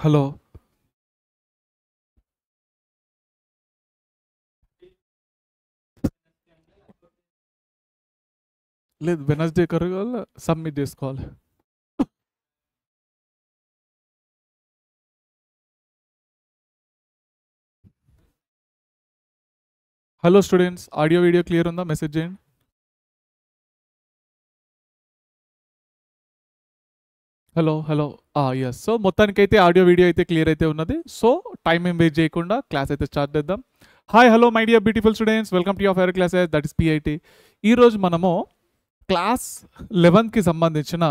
Hello. లేదు, Wednesday కరగాల submit చేసుకోవాలి. Hello students, audio video clear ఉందా? మెసేజ్ చేయండి. Hello hello. ఎస్. సో మొత్తానికైతే ఆడియో వీడియో అయితే క్లియర్ అయితే ఉన్నది. సో టైం ఏం వేస్ట్ చేయకుండా క్లాస్ అయితే స్టార్ట్ చేద్దాం. Hi hello my dear beautiful students, welcome to your favourite classes, that is PIT. ఈరోజు మనము క్లాస్ 11కి సంబంధించిన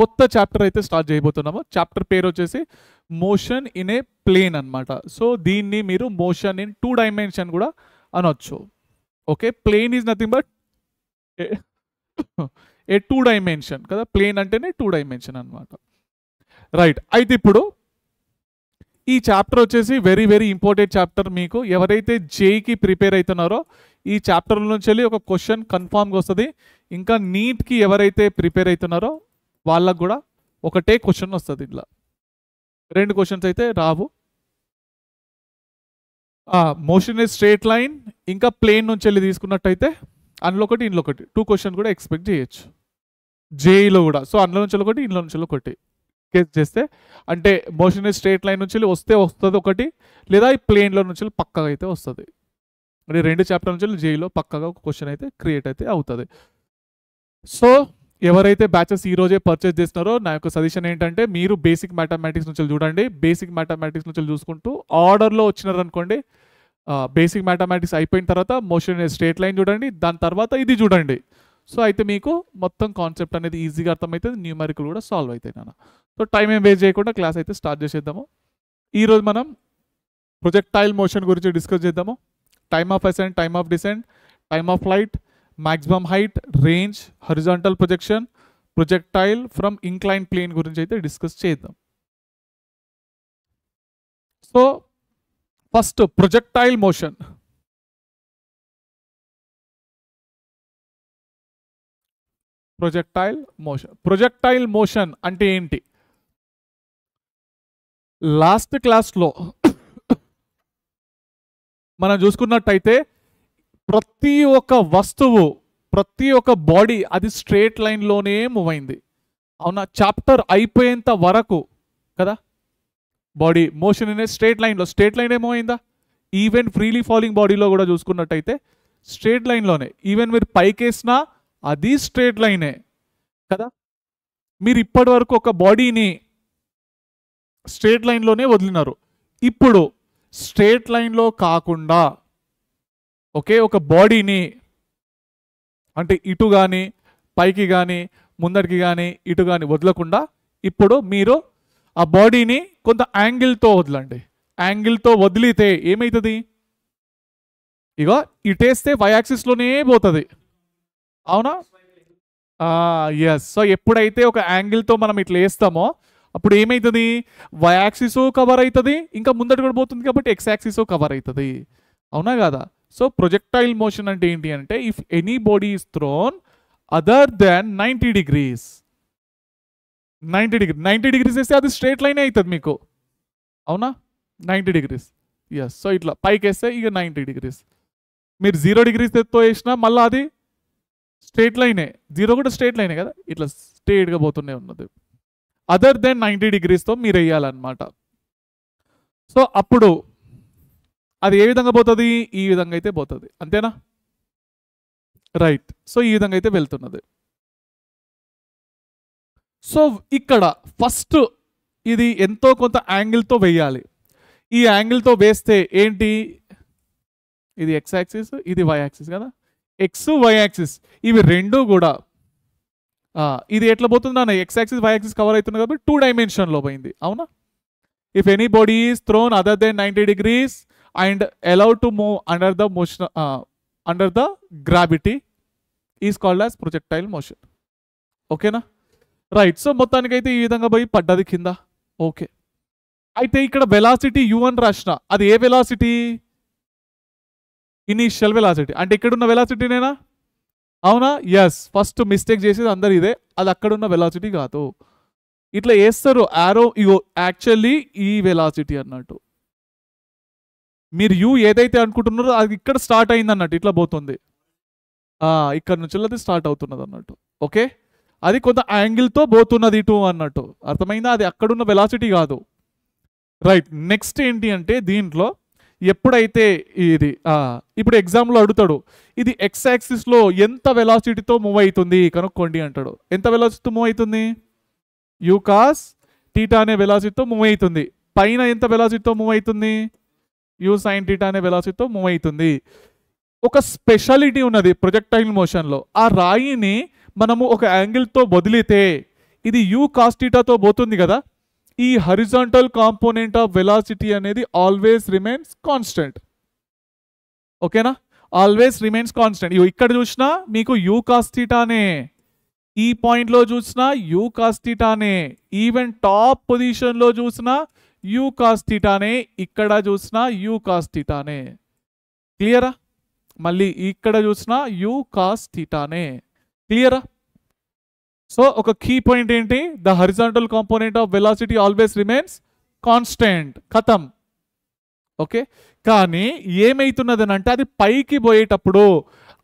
కొత్త చాప్టర్ అయితే స్టార్ట్ చేయబోతున్నాము. చాప్టర్ పేరు వచ్చేసి మోషన్ ఇన్ ఏ ప్లేన్ అనమాట. సో దీన్ని మీరు మోషన్ ఇన్ 2 డైమెన్షన్ కూడా అనొచ్చు. Okay, plane is nothing but a 2 dimension కదా. ప్లేన్ అంటేనే 2 డైమెన్షన్ అనమాట. రైట్. అయితే ఇప్పుడు ఈ చాప్టర్ వచ్చేసి వెరీ వెరీ ఇంపార్టెంట్ చాప్టర్. మీకు ఎవరైతే జేఈకి ప్రిపేర్ అవుతున్నారో ఈ చాప్టర్ నుంచి వెళ్ళి ఒక క్వశ్చన్ కన్ఫామ్గా వస్తుంది. ఇంకా నీట్కి ఎవరైతే ప్రిపేర్ అవుతున్నారో వాళ్ళకు కూడా ఒకటే క్వశ్చన్ వస్తుంది. ఇట్లా 2 క్వశ్చన్స్ అయితే రావు. మోషన్ ఇస్ స్ట్రేట్ లైన్ ఇంకా ప్లేన్ నుంచి వెళ్ళి తీసుకున్నట్టయితే అందులో ఒకటి ఇందులో ఒకటి 2 క్వశ్చన్ కూడా ఎక్స్పెక్ట్ చేయొచ్చు జేఈలో కూడా. సో అందులో నుంచి ఒకటి ఇందులో నుంచి ఒకటి కేస్ చేస్తే, అంటే మోషన్ ఇస్ స్ట్రేట్ లైన్ నుంచి వస్తే వస్తుంది ఒకటి, లేదా ఈ ప్లేన్లో నుంచి పక్కగా అయితే వస్తుంది. అంటే 2 చాప్టర్ నుంచి జేఈలో పక్కగా ఒక క్వశ్చన్ అయితే క్రియేట్ అయితే అవుతుంది. సో ఎవరైతే బ్యాచెస్ ఈ రోజే పర్చేస్ చేస్తున్నారో నా యొక్క సజెషన్ ఏంటంటే మీరు బేసిక్ మ్యాథమెటిక్స్ నుంచి చూడండి. బేసిక్ మ్యాథమెటిక్స్ నుంచి చూసుకుంటూ ఆర్డర్లో వచ్చినారనుకోండి, బేసిక్ మ్యాథమెటిక్స్ అయిపోయిన తర్వాత మోషన్ స్ట్రేట్ లైన్ చూడండి, దాని తర్వాత ఇది చూడండి. సో అయితే మీకు మొత్తం కాన్సెప్ట్ అనేది ఈజీగా అర్థమవుతుంది, న్యూమరికల్ కూడా సాల్వ్ అవుతాయి నాన్న. సో టైం ఏం వేస్ట్ చేయకుండా క్లాస్ అయితే స్టార్ట్ చేసేద్దాము. ఈరోజు మనం ప్రొజెక్టైల్ మోషన్ గురించి డిస్కస్ చేద్దాము. Time of ascent, time of descent, time of flight, maximum height, range, horizontal projection, projectile from inclined plane గురించి అయితే డిస్కస్ చేద్దాం. So first projectile motion. Projectile motion అంటే ఏంటి? లాస్ట్ క్లాస్లో మనం చూసుకున్నట్టయితే ప్రతి ఒక్క వస్తువు, ప్రతి ఒక్క బాడీ అది స్ట్రేట్ లైన్లోనే మూవ్ అయింది. అవునా? చాప్టర్ అయిపోయేంత వరకు కదా బాడీ మోషన్ ఇన్ స్ట్రేట్ లైన్లో, స్ట్రేట్ లైన్ ఏమో అయిందా? ఈవెన్ ఫ్రీలీ ఫాలింగ్ బాడీలో కూడా చూసుకున్నట్టయితే స్ట్రేట్ లైన్లోనే. ఈవెన్ మీరు పైకేసినా అది స్ట్రేట్ లైనే కదా. మీరు ఇప్పటి వరకు ఒక బాడీని స్ట్రేట్ లైన్లోనే వదిలినారు. ఇప్పుడు స్ట్రేట్ లైన్లో కాకుండా ఒకే ఒక బాడీని, అంటే ఇటు కానీ పైకి కానీ ముందరికి కానీ ఇటు కానీ వదలకుండా ఇప్పుడు మీరు ఆ బాడీని కొంత యాంగిల్తో వదలండి. యాంగిల్తో వదిలితే ఏమవుతుంది? ఇగో ఇటేస్తే వై యాక్సిస్లోనే పోతుంది. అవునా? ఎస్. సో ఎప్పుడైతే ఒక యాంగిల్తో మనం ఇట్లా వేస్తామో అప్పుడు ఏమవుతుంది? వై యాక్సిస్ కవర్ అవుతుంది, ఇంకా ముందటి కూడా పోతుంది కాబట్టి ఎక్స్ యాక్సిస్ కవర్ అవుతుంది. అవునా కదా? సో ప్రొజెక్టైల్ మోషన్ అంటే ఏంటి అంటే if anybody is thrown other than 90 degrees, 90 degrees వేస్తే అది స్ట్రేట్ లైన్ అవుతుంది మీకు. అవునా? 90 degrees. ఎస్. సో ఇట్లా పైకి వేస్తే ఇక 90 degrees. మీరు 0 degrees తో వేసినా మళ్ళీ అది స్ట్రేట్ లైనే. 0 కూడా స్ట్రేట్ లైనే కదా, ఇట్లా స్ట్రేట్గా పోతూనే ఉన్నది. అదర్ దెన్ 90 degreesతో మీరు వేయాలన్నమాట. సో అప్పుడు అది ఏ విధంగా పోతుంది? ఈ విధంగా అయితే పోతుంది. అంతేనా? రైట్. సో ఈ విధంగా అయితే వెళ్తున్నది. సో ఇక్కడ ఫస్ట్ ఇది ఎంతో కొంత యాంగిల్తో వేయాలి. ఈ యాంగిల్తో వేస్తే ఏంటి? ఇది ఎక్స్ యాక్సిస్, ఇది వై యాక్సిస్ కదా. ఎక్స్ వై యాక్సిస్ ఇవి రెండు కూడా ఇది ఎట్లా పోతుంది అన్న? X axis Y axis cover అవుతుంది కాబట్టి 2 డైమెన్షన్లో పోయింది. అవునా? If anybody is thrown other than 90 degrees and allowed to move under the motion under the gravity is called as projectile motion. ఓకేనా? రైట్. సో మొత్తానికైతే ఈ విధంగా పోయి పడ్డది కింద. ఓకే. అయితే ఇక్కడ వెలాసిటీ u1 రాసిన, అది ఏ వెలాసిటీ? Initial velocity. అంటే ఇక్కడున్న వెలాసిటీనేనా? అవునా? ఎస్. ఫస్ట్ మిస్టేక్ చేసేది అందరు ఇదే, అది అక్కడున్న వెలాసిటీ కాదు. ఇట్లా వేస్తారు యారో, ఇగో యాక్చువల్లీ ఈ వెలాసిటీ అన్నట్టు. మీరు యూ ఏదైతే అనుకుంటున్నారో అది ఇక్కడ స్టార్ట్ అయింది అన్నట్టు, ఇట్లా పోతుంది. ఇక్కడ నుంచి అది స్టార్ట్ అవుతున్నది అన్నట్టు. ఓకే, అది కొంత యాంగిల్తో పోతున్నది ఇటు అన్నట్టు. అర్థమైందా? అది అక్కడున్న వెలాసిటీ కాదు. రైట్, నెక్స్ట్ ఏంటి అంటే దీంట్లో ఎప్పుడైతే ఇది ఇప్పుడు ఎగ్జామ్లో అడుగుతాడు, ఇది ఎక్స్ యాక్సిస్లో ఎంత వెలాసిటీతో మూవ్ అవుతుంది కనుక్కోండి అంటాడు. ఎంత వెలాసిటీతో మూవ్ అవుతుంది? యూ కాస్ టీటా అనే వెలాసిటీతో మూవ్ అవుతుంది. పైన ఎంత వెలాసిటీతో మూవ్ అవుతుంది? యూ సైన్ టీటా అనే వెలాసిటీతో మూవ్ అవుతుంది. ఒక స్పెషాలిటీ ఉన్నది ప్రొజెక్టైల్ మోషన్లో. ఆ రాయిని మనము ఒక యాంగిల్తో వదిలితే ఇది యూ కాస్ టీటాతో పోతుంది కదా, ఈ హరిజాంటల్ కాంపోనెంట్ ఆఫ్ వెలాసిటీ అనేది ఆల్వేస్ రిమైన్స్ కాన్స్టెంట్. ఓకేనా? Always remains constant. ఇక్కడ చూసినా మీకు యూ కాస్ థీటానే, ఈ పాయింట్లో చూసినా యూ కాస్ థీటానే, ఈవెన్ టాప్ పొజిషన్లో చూసినా యూ కాస్ థీటానే, ఇక్కడ చూసినా యూ కాస్ థీటానే. క్లియరా? మళ్ళీ ఇక్కడ చూసినా యూ కాస్ థీటానే. క్లియరా? సో ఒక కీ పాయింట్ ఏంటి? The horizontal component of velocity always remains constant. ఖతం. ఓకే, కానీ ఏమైతున్నది అని అంటే అది పైకి పోయేటప్పుడు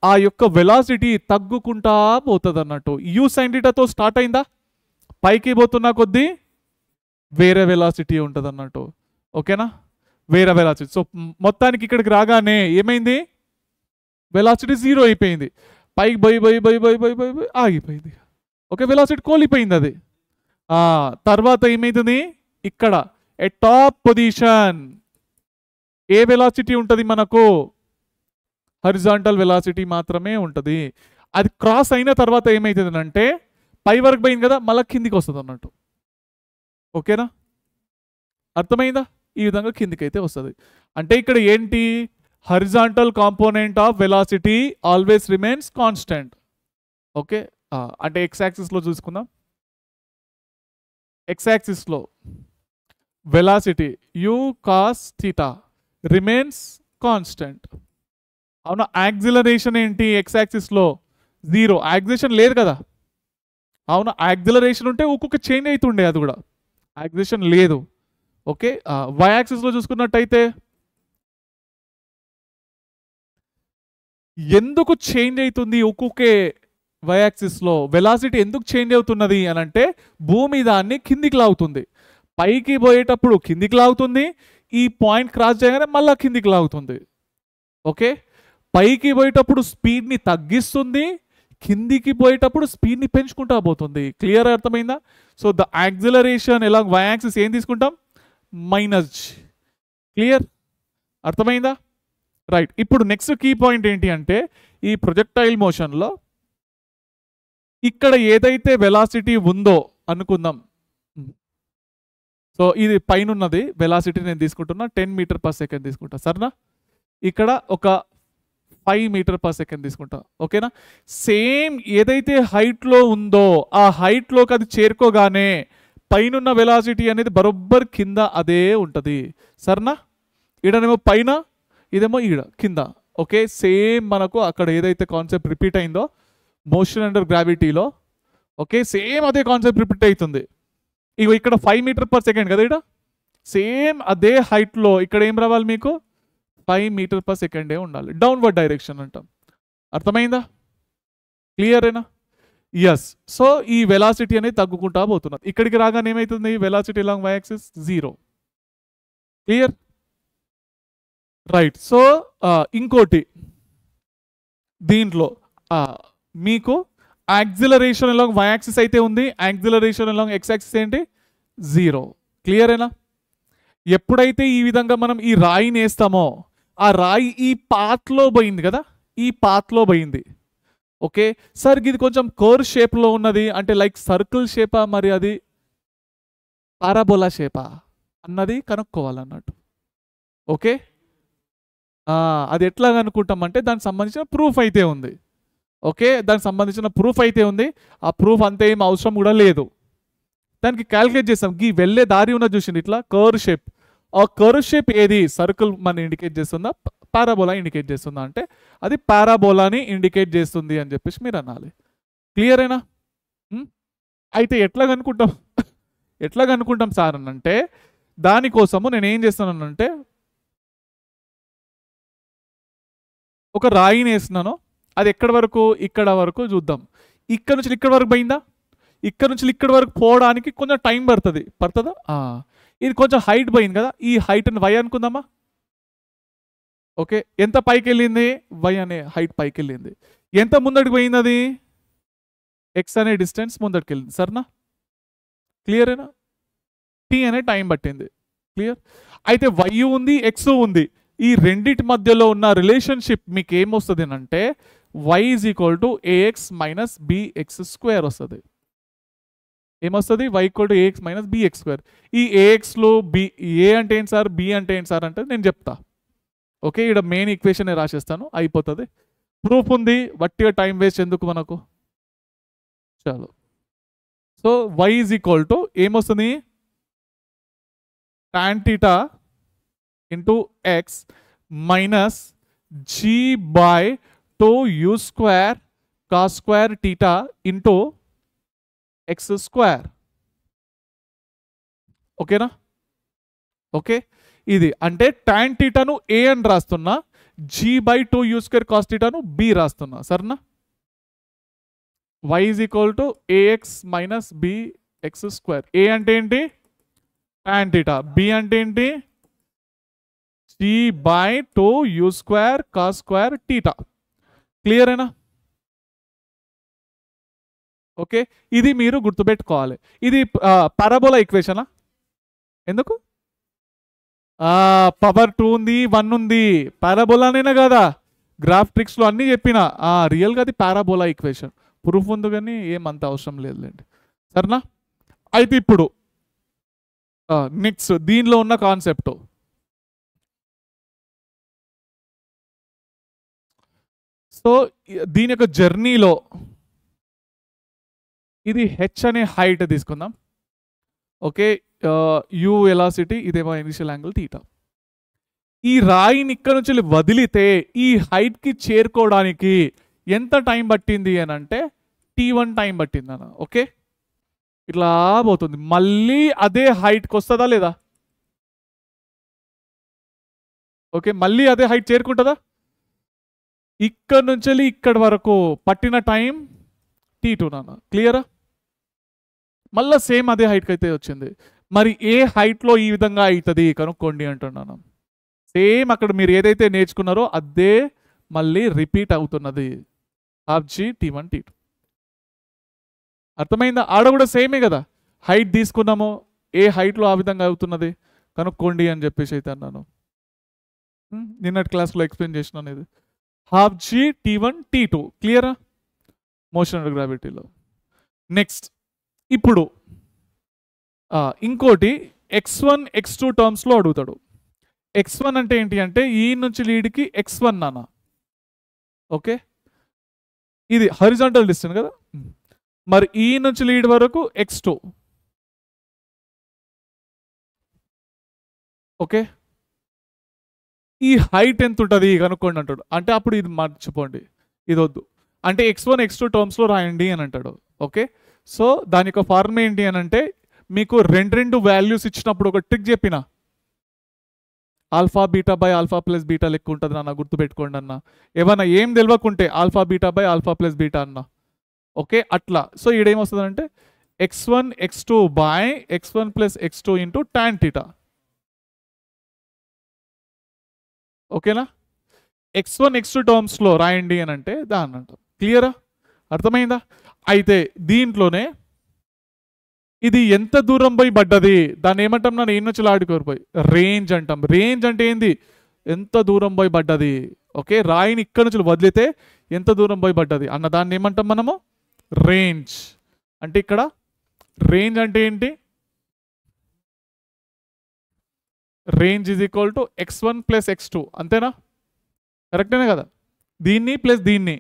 ఆ యొక్క వెలాసిటీ తగ్గుకుంటా పోతుంది అన్నట్టు. యూ సైన్ థీటాతో స్టార్ట్ అయిందా, పైకి పోతున్నా కొద్దీ వేరే వెలాసిటీ ఉంటుంది అన్నట్టు. ఓకేనా? వేరే వెలాసిటీ. సో మొత్తానికి ఇక్కడికి రాగానే ఏమైంది? వెలాసిటీ జీరో అయిపోయింది. పైకి పోయి పోయి పోయి పోయి పోయి పోయి పోయి ఆగిపోయింది. ఓకే, వెలాసిటీ కోల్పోయింది అది. తర్వాత ఏమైతుంది? ఇక్కడ ఏ టాప్ పొజిషన్ ఏ వెలాసిటీ ఉంటుంది మనకు? హరిజాంటల్ వెలాసిటీ మాత్రమే ఉంటుంది. అది క్రాస్ అయిన తర్వాత ఏమవుతుంది అంటే పై వరకు పోయింది కదా, మళ్ళీ కిందికి వస్తుంది అన్నట్టు. ఓకేనా? అర్థమైందా? ఈ విధంగా కిందికి అయితే వస్తుంది. అంటే ఇక్కడ ఏంటి? Horizontal component of velocity always remains constant. Okay, అంటే ఎక్స్ యాక్సిస్లో చూసుకుందాం. ఎక్స్ యాక్సిస్లో velocity u cos theta remains constant. అవునా? యాక్సిలరేషన్ ఏంటి? ఎక్స్ యాక్సిస్లో జీరో, యాక్సిలరేషన్ లేదు కదా. అవునా? యాక్సిలరేషన్ ఉంటే ఒక్కొక్క చేంజ్ అవుతుండే, అది కూడా యాక్సిలరేషన్ లేదు. ఓకే, వై యాక్సిస్లో చూసుకున్నట్టయితే ఎందుకు చేంజ్ అవుతుంది? ఒక్కొక్క వై యాక్సిస్లో వెలాసిటీ ఎందుకు చేంజ్ అవుతున్నది అని అంటే భూమి దాన్ని కిందికి లాగుతుంది. పైకి పోయేటప్పుడు కిందికి లాగుతుంది, ఈ పాయింట్ క్రాస్ చేయగానే మళ్ళీ కిందికి లాగుతుంది. ఓకే, పైకి పోయేటప్పుడు స్పీడ్ని తగ్గిస్తుంది, కిందికి పోయేటప్పుడు స్పీడ్ని పెంచుకుంటా పోతుంది. క్లియర్? అర్థమైందా? సో ద యాక్సిలరేషన్ ఎలా వై యాక్సిస్ ఏం తీసుకుంటాం? మైనస్. క్లియర్? అర్థమైందా? రైట్, ఇప్పుడు నెక్స్ట్ కీ పాయింట్ ఏంటి అంటే ఈ ప్రొజెక్టైల్ మోషన్లో ఇక్కడ ఏదైతే వెలాసిటీ ఉందో అనుకుందాం. సో ఇది పైన ఉన్నది వెలాసిటీ నేను తీసుకుంటున్నా 10 మీటర్ పర్ సెకండ్ తీసుకుంటా. సరేనా? ఇక్కడ ఒక 5 మీటర్ పర్ సెకండ్ తీసుకుంటా. ఓకేనా? సేమ్ ఏదైతే హైట్లో ఉందో ఆ హైట్లోకి అది చేరుకోగానే పైనున్న వెలాసిటీ అనేది బరొబ్బర్ కింద అదే ఉంటుంది. సరేనా? ఈడనేమో పైన, ఇదేమో ఈడ కింద. ఓకే, సేమ్ మనకు అక్కడ ఏదైతే కాన్సెప్ట్ రిపీట్ అయిందో మోషన్ అండర్ గ్రావిటీలో, ఓకే, సేమ్ అదే కాన్సెప్ట్ రిపీట్ అవుతుంది. ఇగో ఇక్కడ 5 మీటర్ పర్ సెకండ్ కదా, ఇక్కడ సేమ్ అదే హైట్లో ఇక్కడ ఏం రావాలి మీకు? 5 మీటర్ పర్ సెకండే ఉండాలి. డౌన్వర్డ్ డైరెక్షన్ అంటాం. అర్థమైందా? క్లియరేనా? ఎస్. సో ఈ వెలాసిటీ అనేది తగ్గుకుంటా పోతున్నది. ఇక్కడికి రాగానే ఏమవుతుంది? Velocity along Y axis zero. Clear? Right. So ఇంకోటి దీంట్లో మీకు యాక్సిలరేషన్ అలాంగ్ వై యాక్సిస్ అయితే ఉంది, యాక్సిలరేషన్ అలాంగ్ ఎక్స్ యాక్సిస్ ఏంటి? జీరో. క్లియరేనా? ఎప్పుడైతే ఈ విధంగా మనం ఈ రాయిని వేస్తామో ఆ రాయి ఈ పాత్లో పోయింది కదా, ఈ పాత్లో పోయింది. ఓకే సార్, ఇది కొంచెం కర్వ్ షేప్లో ఉన్నది అంటే లైక్ సర్కిల్ షేపా మరి అది పారాబోలా షేపా అన్నది కనుక్కోవాలన్నట్టు. ఓకే, అది ఎట్లా అనుకుంటామంటే దానికి సంబంధించిన ప్రూఫ్ అయితే ఉంది. ఓకే, దానికి సంబంధించిన ప్రూఫ్ అయితే ఉంది. ఆ ప్రూఫ్ అంతే ఏం అవసరం కూడా లేదు. దానికి క్యాలిక్యులేట్ చేస్తాం. ఈ వెళ్ళే దారి ఉన్నది చూసింది ఇట్లా కర్వ్ షేప్. ఆ కర్వ్ షేప్ ఏది? సర్కిల్ మన ఇండికేట్ చేస్తుందా, పారాబోలా ఇండికేట్ చేస్తుందా అంటే అది పారాబోలాని ఇండికేట్ చేస్తుంది అని చెప్పేసి మీరు అనాలి. క్లియరేనా? అయితే ఎట్లా కనుక్కుంటాం? ఎట్లా కనుక్కుంటాం సార్ అని అంటే దానికోసము నేను ఏం చేస్తానంటే ఒక రాయిని వేస్తున్నాను, అది ఎక్కడి వరకు, ఇక్కడ వరకు చూద్దాం. ఇక్కడ నుంచి ఇక్కడ వరకు పోయిందా, ఇక్కడ నుంచి ఇక్కడ వరకు పోవడానికి కొంచెం టైం పడుతుందా? ఇది కొంచెం హైట్ పోయింది కదా, ఈ హైట్ని వై అనుకుందామా. ఓకే, ఎంత పైకి వెళ్ళింది, వై అనే హైట్ పైకి వెళ్ళింది. ఎంత ముందడికి పోయింది, అది ఎక్స్ అనే డిస్టెన్స్ ముందడికి వెళ్ళింది. సరేనా, క్లియరేనా? టీ అనే టైం పట్టింది. క్లియర్? అయితే వై ఉంది, ఎక్స్ ఉంది, ఈ రెండిటి మధ్యలో ఉన్న రిలేషన్షిప్ మీకు ఏమొస్తుంది అంటే y is equal to ax minus bx square వస్తుంది. ఏమొస్తుంది? y equal to ax minus bx square. ఈ ఏఎక్స్లో బి, ఏ అంటే ఏంటి సార్, బి అంటే ఏంటి సార్ అంటే నేను చెప్తా. ఓకే, ఇక్కడ మెయిన్ ఈక్వేషన్ రాసేస్తాను, అయిపోతుంది. ప్రూఫ్ ఉంది, వట్టిగా టైం వేస్ట్ ఎందుకు మనకు. చాలు. So y is equal to ఏమొస్తుంది, tan theta into x minus g by 2u square cos square theta into x square. ఓకేనా? ఓకే, ఇది అంటే tan theta ను a అని రాస్తున్నా, g by 2u square cos theta ను b రాస్తున్నా. సరేనా? y is equal to ax minus bx square. a అంటే ఏంటి, tan theta. b అంటే ఏంటి, g by 2u square cos square theta. Clear అయినా? ఓకే, ఇది మీరు గుర్తుపెట్టుకోవాలి. ఇది పారాబోలా ఈక్వేషనా? ఎందుకు? పవర్ 2 ఉంది, 1 ఉంది, పారాబోలానేనా కదా. గ్రాఫ్ ట్రిక్స్లో అన్నీ చెప్పిన. రియల్గా అది పారాబోలా ఈక్వేషన్. ప్రూఫ్ ఉంది కానీ ఏమంత అవసరం లేదులేండి. సరేనా? అయితే ఇప్పుడు నెక్స్ట్ దీనిలో ఉన్న కాన్సెప్ట్, సో దీని యొక్క జర్నీలో ఇది హెచ్ అనే హైట్ తీసుకుందాం. ఓకే, యూ వెలాసిటీ, ఇదేమో ఇనిషియల్ యాంగిల్ తీటా. ఈ రాయిని ఇక్కడ నుంచి వదిలితే ఈ హైట్కి చేరుకోవడానికి ఎంత టైం పట్టింది అని అంటే t1 టైం పట్టింది అన్న. ఓకే, ఇట్లా పోతుంది, మళ్ళీ అదే హైట్కి వస్తుందా లేదా? ఓకే, మళ్ళీ అదే హైట్ చేరుకుంటుందా? ఇక్కడ నుంచి ఇక్కడ వరకు పట్టిన టైం t2 నాన్న. క్లియరా? మళ్ళీ సేమ్ అదే హైట్కి అయితే వచ్చింది. మరి ఏ హైట్లో ఈ విధంగా అవుతుంది కనుక్కోండి అంటున్నాను. సేమ్ అక్కడ మీరు ఏదైతే నేర్చుకున్నారో అదే మళ్ళీ రిపీట్ అవుతున్నది. Half g t1 t2. అర్థమైందా? ఆడ కూడా సేమే కదా, హైట్ తీసుకున్నాము, ఏ హైట్లో ఆ విధంగా అవుతున్నది కనుక్కోండి అని చెప్పేసి అయితే అన్నాను. నిన్నటి క్లాస్లో ఎక్స్ప్లెయిన్ చేసినాను. ఇది హాఫ్ జీ t1 t2. క్లియరా? Motion under గ్రావిటీలో. నెక్స్ట్ ఇప్పుడు ఇంకోటి x1 x2 టర్మ్స్లో అడుగుతాడు. x1 అంటే ఏంటి అంటే ఈ నుంచి లీడ్కి x1 నాన్న. ఓకే, ఇది హారిజాంటల్ డిస్టెన్స్ కదా. మరి ఈ నుంచి లీడ్ వరకు x2. ఓకే, ఈ హైట్ ఎంత ఉంటుంది కనుక్కోండి అంటాడు. అంటే అప్పుడు ఇది మర్చిపోండి, ఇది వద్దు. అంటే x1 x2 టర్మ్స్లో రాయండి అని అంటాడు. ఓకే, సో దాని యొక్క ఫార్మ్ ఏంటి అని అంటే మీకు రెండు వాల్యూస్ ఇచ్చినప్పుడు ఒక ట్రిక్ చెప్పిన, alpha beta by alpha plus beta లెక్క ఉంటుంది అన్న, గుర్తుపెట్టుకోండి అన్న. ఏమన్నా ఏం తెలియకుంటే alpha beta by alpha plus beta అన్న. ఓకే, అట్లా. సో ఈడేమొస్తుంది అంటే x1 x2 by x1 plus x2 into tan theta. ఓకేనా? x1 x2 టర్మ్స్లో రాయండి అని అంటే దాన్ని అంటాం. క్లియరా? అర్థమైందా? అయితే దీంట్లోనే ఇది ఎంత దూరం పోయి పడ్డది దాన్ని ఏమంటాం, నన్ను ఏం ఆడుకోరిపోయి రేంజ్ అంటాం. రేంజ్ అంటే ఏంది, ఎంత దూరం పోయి పడ్డది. ఓకే, రాయిని ఇక్కడ నుంచి వదిలితే ఎంత దూరం పోయి పడ్డది అన్న దాన్ని ఏమంటాం మనము, రేంజ్. అంటే ఇక్కడ రేంజ్ అంటే ఏంటి, range is equal to x1 plus x2. అంతేనా? కరెక్టేనా కదా? దీన్ని ప్లస్ దీన్ని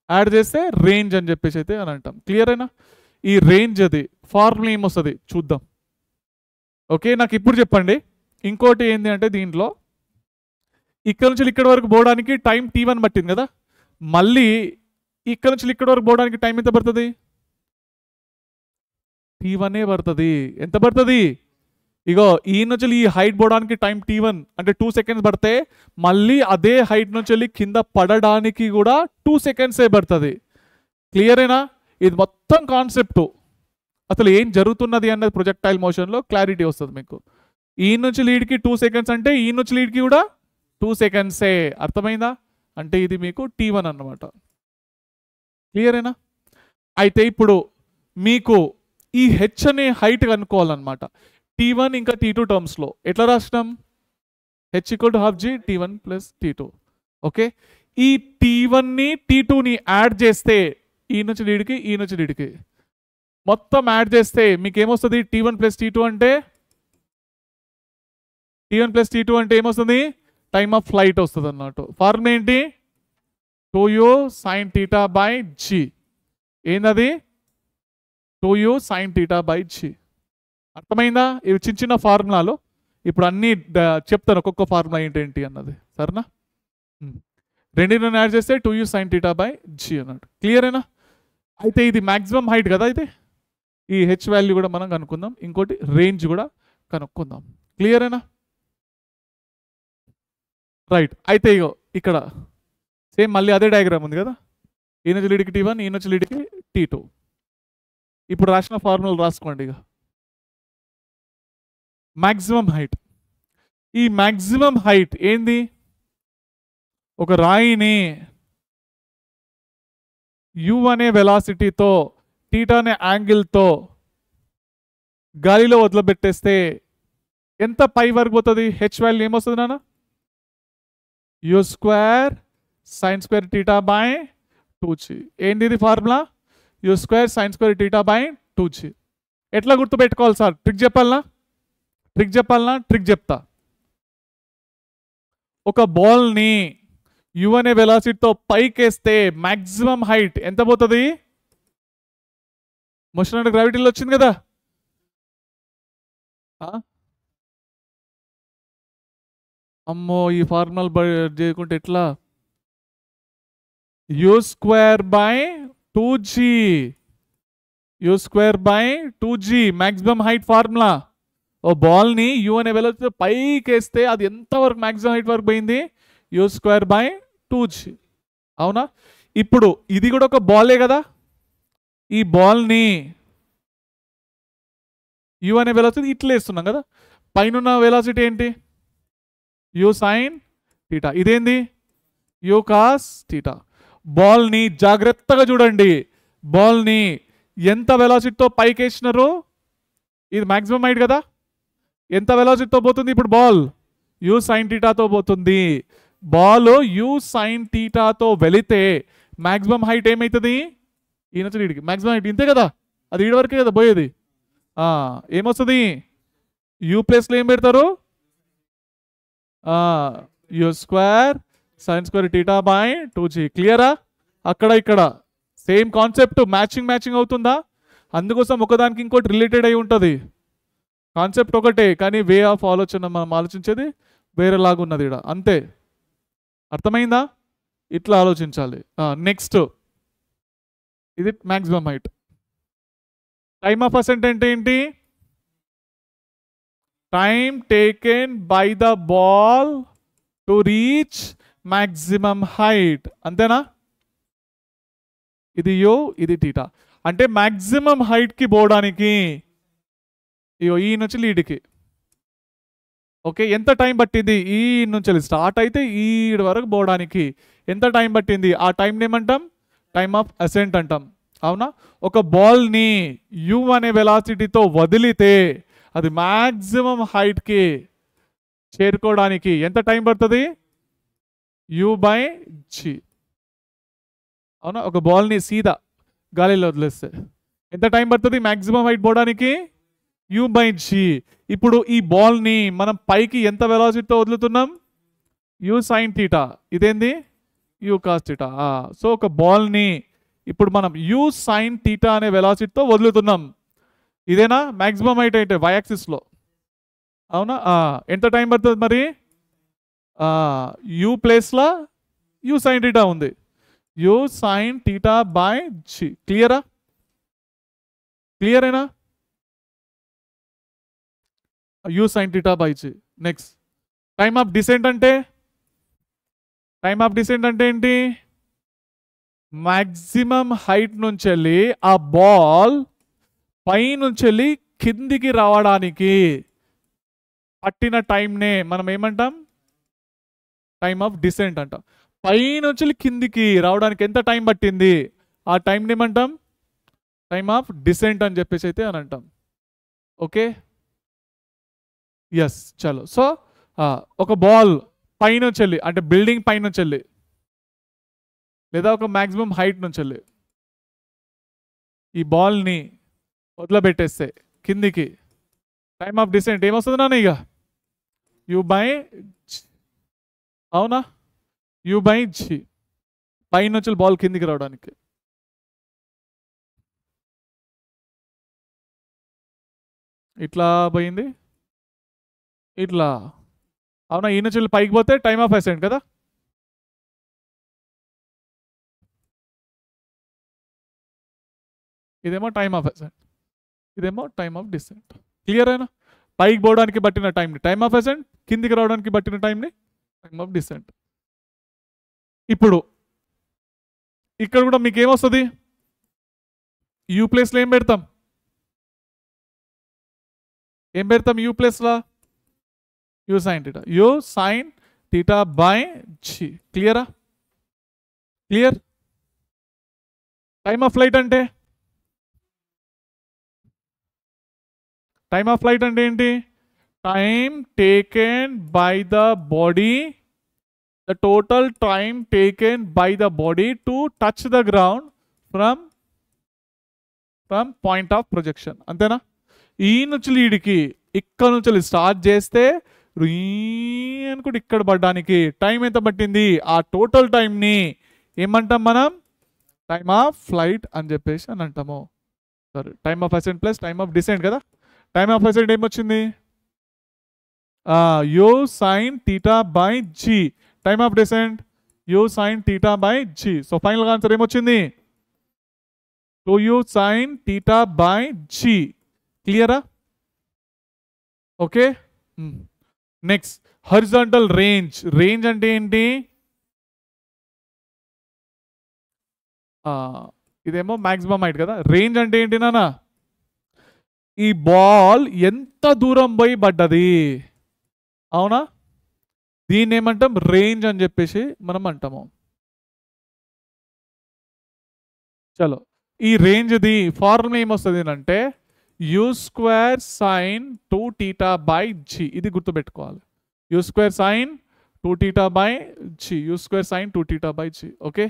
యాడ్ చేస్తే రేంజ్ అని చెప్పేసి అయితే అని అంటాం. క్లియర్ అయినా? ఈ రేంజ్ అది ఫార్ములా ఏమొస్తుంది చూద్దాం. ఓకే, నాకు ఇప్పుడు చెప్పండి. ఇంకోటి ఏంటి అంటే దీంట్లో ఇక్కడ నుంచి ఇక్కడ వరకు పోవడానికి టైం t1 పట్టింది కదా, మళ్ళీ ఇక్కడ నుంచి ఇక్కడ వరకు పోవడానికి టైం ఎంత పడుతుంది, T1 పడుతుంది. ఎంత పడుతుంది? ఇగో ఈ నుంచి ఈ హైట్ పోవడానికి టైం T1 అంటే 2 సెకండ్స్ పడితే మళ్ళీ అదే హైట్ నుంచి కింద పడడానికి కూడా 2 సెకండ్సే పడుతుంది. క్లియరేనా? ఇది మొత్తం కాన్సెప్ట్. అసలు ఏం జరుగుతున్నది అన్నది ప్రొజెక్టైల్ మోషన్లో క్లారిటీ వస్తుంది మీకు. ఈ నుంచి లీడ్కి 2 సెకండ్స్ అంటే ఈ నుంచి లీడ్కి కూడా 2 సెకండ్సే. అర్థమైందా? అంటే ఇది మీకు T1 అన్నమాట. క్లియరేనా? అయితే ఇప్పుడు మీకు ఈ హెచ్ అనే హైట్ కనుక్కోవాలన్నమాట. T1 ఇంకా T2 టర్మ్స్లో ఎట్లా రాసినాం? H equal to half g T1 plus T2. Okay, ఈ T1ని T2ని యాడ్ చేస్తే ఈ నుంచి లీడ్కి ఈ నుంచి లీడ్కి మొత్తం యాడ్ చేస్తే మీకు ఏమొస్తుంది? T1 ప్లస్ T2 అంటే ఏమొస్తుంది? టైమ్ ఆఫ్ ఫ్లైట్ వస్తుంది అన్నట్టు. ఫార్ములా ఏంటి? 2u sin theta by g. ఏందది? 2u sin theta by g. అర్థమైందా? ఇవి చిన్న చిన్న ఫార్ములాలు. ఇప్పుడు అన్ని చెప్తాను ఒక్కొక్క ఫార్ములా ఏంటేంటి అన్నది. సరేనా? రెండింటిని యాడ్ చేస్తే 2u sin theta by g అన్నట్టు. క్లియరేనా? అయితే ఇది మ్యాక్సిమం హైట్ కదా. అయితే ఈ హెచ్ వాల్యూ కూడా మనం కనుక్కుందాం. ఇంకోటి రేంజ్ కూడా కనుక్కుందాం. క్లియరేనా? రైట్. అయితే ఇగో ఇక్కడ సేమ్ మళ్ళీ అదే డయాగ్రామ్ ఉంది కదా. ఈ నుంచి లీడ్కి T1, ఈ నుంచి లీడ్కి T2. ఇప్పుడు రాసిన ఫార్ములా రాసుకోండి. ఇక మ్యాక్సిమం హైట్. ఈ మ్యాక్సిమం హైట్ ఏంది? ఒక రాయిని u అనే వెలాసిటీతో టీటా అనే యాంగిల్తో గాలిలో వదిలిపెట్టేస్తే ఎంత పై వరకు పోతుంది? హెచ్ వాల్యూ ఏమొస్తుంది నాన్న? u square sine square theta by 2g. ఏంది ఇది formula? u square sine square theta by 2g. ఎట్లా గుర్తుపెట్టుకోవాలి సార్? ట్రిక్ చెప్పాలనా? ట్రిక్ చెప్తా. ఒక బాల్ని u అనే వెలాసిటీతో పైకేస్తే మ్యాక్సిమం హైట్ ఎంత పోతుంది? మోషన్ అండ్ గ్రావిటీలో వచ్చింది కదా. అమ్మో, ఈ ఫార్ములా చేయకుంటే ఎట్లా? u square by 2g. Maximum height formula. ఓ బాల్ని u అనే వెలాసిటీతో పైకేస్తే అది ఎంతవరకు మ్యాక్సిమం హైట్ వరకు పోయింది? u square by 2g. అవునా? ఇప్పుడు ఇది కూడా ఒక బాలే కదా. ఈ బాల్ని u అనే వెలాసిటీ ఇట్లా వేస్తున్నాం కదా. పైన వెలాసిటీ ఏంటి? u sine theta. ఇదేంది? u cos theta. బాల్ని జాగ్రత్తగా చూడండి. బాల్ని ఎంత వెలాసిటీతో పైకేసినారు? ఇది మ్యాక్సిమం హైట్ కదా. ఎంత వెలాసిటీతో పోతుంది ఇప్పుడు బాల్? u సైన్ టీటాతో పోతుంది. బాల్ u సైన్ టీటాతో వెళితే మ్యాక్సిమం హైట్ ఏమవుతుంది? ఈ నుంచి వీడికి మ్యాక్సిమం హైట్ ఇంతే కదా. అది వీడి వరకే కదా పోయేది. ఏమొస్తుంది? u ప్లేస్లో ఏం పెడతారు? u square sine square theta by 2g. క్లియరా? అక్కడ ఇక్కడ సేమ్ కాన్సెప్ట్. మ్యాచింగ్ అవుతుందా? అందుకోసం ఒకదానికి ఇంకోటి రిలేటెడ్ అయి ఉంటుంది. కాన్సెప్ట్ ఒకటే కానీ వే ఆఫ్ ఆలోచన మనం ఆలోచించేది వేరేలాగా ఉన్నది ఇక్కడ. అంతే. అర్థమైందా? ఇట్లా ఆలోచించాలి. నెక్స్ట్ ఇది maximum height. Time of ascent అంటే ఏంటి? Time taken by the ball to reach maximum height. అంతేనా? ఇది యో, ఇది టీటా. అంటే మ్యాక్సిమం హైట్కి పోవడానికి ఈ నుంచి లీడ్కి ఓకే ఎంత టైం పట్టింది? ఈ నుంచి స్టార్ట్ అయితే ఈ వరకు పోవడానికి ఎంత టైం పట్టింది? ఆ టైంని ఏమంటాం? టైమ్ ఆఫ్ అసెంట్ అంటాం. అవునా? ఒక బాల్ని u అనే వెలాసిటీతో వదిలితే అది మ్యాక్సిమం హైట్కి చేరుకోవడానికి ఎంత టైం పడుతుంది? u by g. అవునా? ఒక బాల్ని సీదా గాలిలో వదిలేస్తే ఎంత టైం పడుతుంది మ్యాక్సిమం హైట్ పోవడానికి? u by g. ఇప్పుడు ఈ బాల్ని మనం పైకి ఎంత వెలాసిటీతో వదులుతున్నాం? u sine theta. ఇదేంది? u cos theta. సో ఒక బాల్ని ఇప్పుడు మనం u సైన్ థీటా అనే వెలాసిటీతో వదులుతున్నాం. ఇదేనా మ్యాక్సిమం హైట్ అయితే y యాక్సిస్లో? అవునా? ఎంత టైం పడుతుంది మరి? u ప్లేస్లో u సైన్ థీటా ఉంది. u sine theta by g. క్లియరేనా? U sine theta by g. Next time of descent అంటే ఏంటి? మ్యాక్సిమం హైట్ నుంచి వెళ్ళి ఆ బాల్ పై నుంచి వెళ్ళి కిందికి రావడానికి పట్టిన టైంనే మనం ఏమంటాం? టైమ్ ఆఫ్ డిసెంట్ అంటాం. పై నుంచి కిందికి రావడానికి ఎంత టైం పట్టింది, ఆ టైంని ఏమంటాం? టైమ్ ఆఫ్ డిసెంట్ అని చెప్పేసి అయితే అని అంటాం. Okay, yes. చలో, సో ఒక బాల్ పైనుంచి వెళ్ళి, అంటే బిల్డింగ్ పైనుంచి వెళ్ళి లేదా ఒక మ్యాక్సిమం హైట్ నుంచి వెళ్ళి ఈ బాల్ని వదిలిపెట్టేస్తే కిందికి, టైమ్ ఆఫ్ డిసెంట్ ఏమొస్తుంది నాన్న? ఇక యూ బై, అవునా? యూ బై జీ, పైనుంచి బాల్ కిందికి రావడానికి. ఇట్లా పోయింది, ఇట్లా, అవునా? ఈ నుంచి పైకి పోతే టైమ్ ఆఫ్ అసెంట్ కదా. ఇదేమో టైమ్ ఆఫ్ అసెంట్, ఇదేమో టైమ్ ఆఫ్ డిసెంట్. క్లియర్ అయినా? పైకి పోవడానికి పట్టిన టైంని టైమ్ ఆఫ్ అసెంట్, కిందికి రావడానికి పట్టిన టైంని టైమ్ ఆఫ్ డిసెంట్. ఇప్పుడు ఇక్కడ కూడా మీకు ఏమొస్తుంది? యూ ప్లేస్లో ఏం పెడతాం? యూ ప్లేస్లో u sine theta. U sine theta by g. క్లియరా? క్లియర్? టైమ్ ఆఫ్ ఫ్లైట్ అంటే ఏంటి? Time taken by the body, the total time taken by the body to touch the ground from point of projection. అంతేనా? ఈ నుంచి లీడికి ఇక్కడ నుంచి start చేస్తే అనుకుంటే ఇక్కడ పడ్డానికి టైం ఎంత పట్టింది, ఆ టోటల్ టైంని ఏమంటాం మనం? టైమ్ ఆఫ్ ఫ్లైట్ అని చెప్పేసి అని అంటాము. సరే, time of ascent plus time of descent కదా. టైమ్ ఆఫ్ అసెంట్ ఏమొచ్చింది? U sine theta by g. Time of descent u sine theta by g. So final answer ఏమొచ్చింది? 2u sine theta by g. క్లియరా? Okay, next horizontal range. Range అంటే ఏంటి? ఇదేమో maximum height కదా. Range అంటే ఏంటి నాన్న? ఈ బాల్ ఎంత దూరం పోయి పడ్డది, అవునా? దీన్ని ఏమంటాం? రేంజ్ అని చెప్పేసి మనం అంటాము. చలో, ఈ రేంజ్ది ఫార్ములా ఏమొస్తుంది అంటే u square sine 2θ by g. ఇది గుర్తుపెట్టుకోవాలి. U square sine 2θ by g. U square sine 2θ by g. Okay,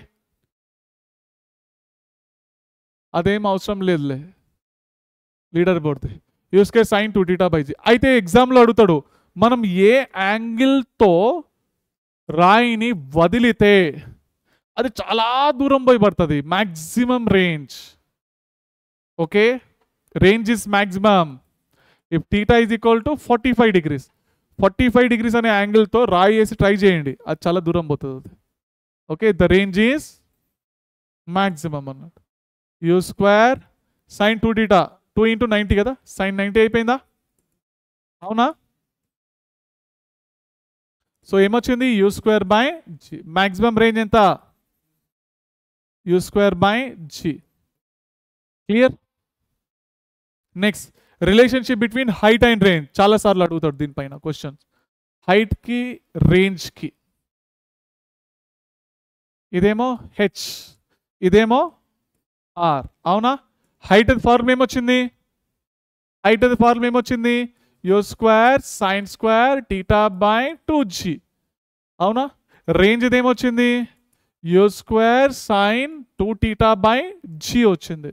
అదేం అవసరం లేదులే లీడర్ బోర్డ్ది. U square sine 2θ by g. అయితే ఎగ్జామ్లో అడుగుతాడు, మనం ఏ యాంగిల్తో రాయిని వదిలితే అది చాలా దూరం పోయి పడుతుంది, maximum range. Okay, range is maximum if theta is equal to 45 degrees. 45 degrees అనే యాంగిల్తో రాయి వేసి ట్రై చేయండి, అది చాలా దూరం పోతుంది. Okay, the range is maximum అన్నట్టు. యూ స్క్వేర్ సైన్ 2θ, 2 × 90 కదా, సైన్ 90 అయిపోయిందా? అవునా? సో ఏమొచ్చింది? U square by g. Maximum range ఎంత? U square by g. Clear? Next relationship between height and range. చాలా సార్లు అడుగుతాడు దీనిపైన క్వశ్చన్స్. హైట్ కి రేంజ్ కి, ఇదేమో హెచ్, ఇదేమో ఆర్. అవునా? హైట్ ఫార్ములా ఏమొచ్చింది? U square sine square theta by 2g. అవునా? రేంజ్ ఏమొచ్చింది? U square sine 2θ by g వచ్చింది.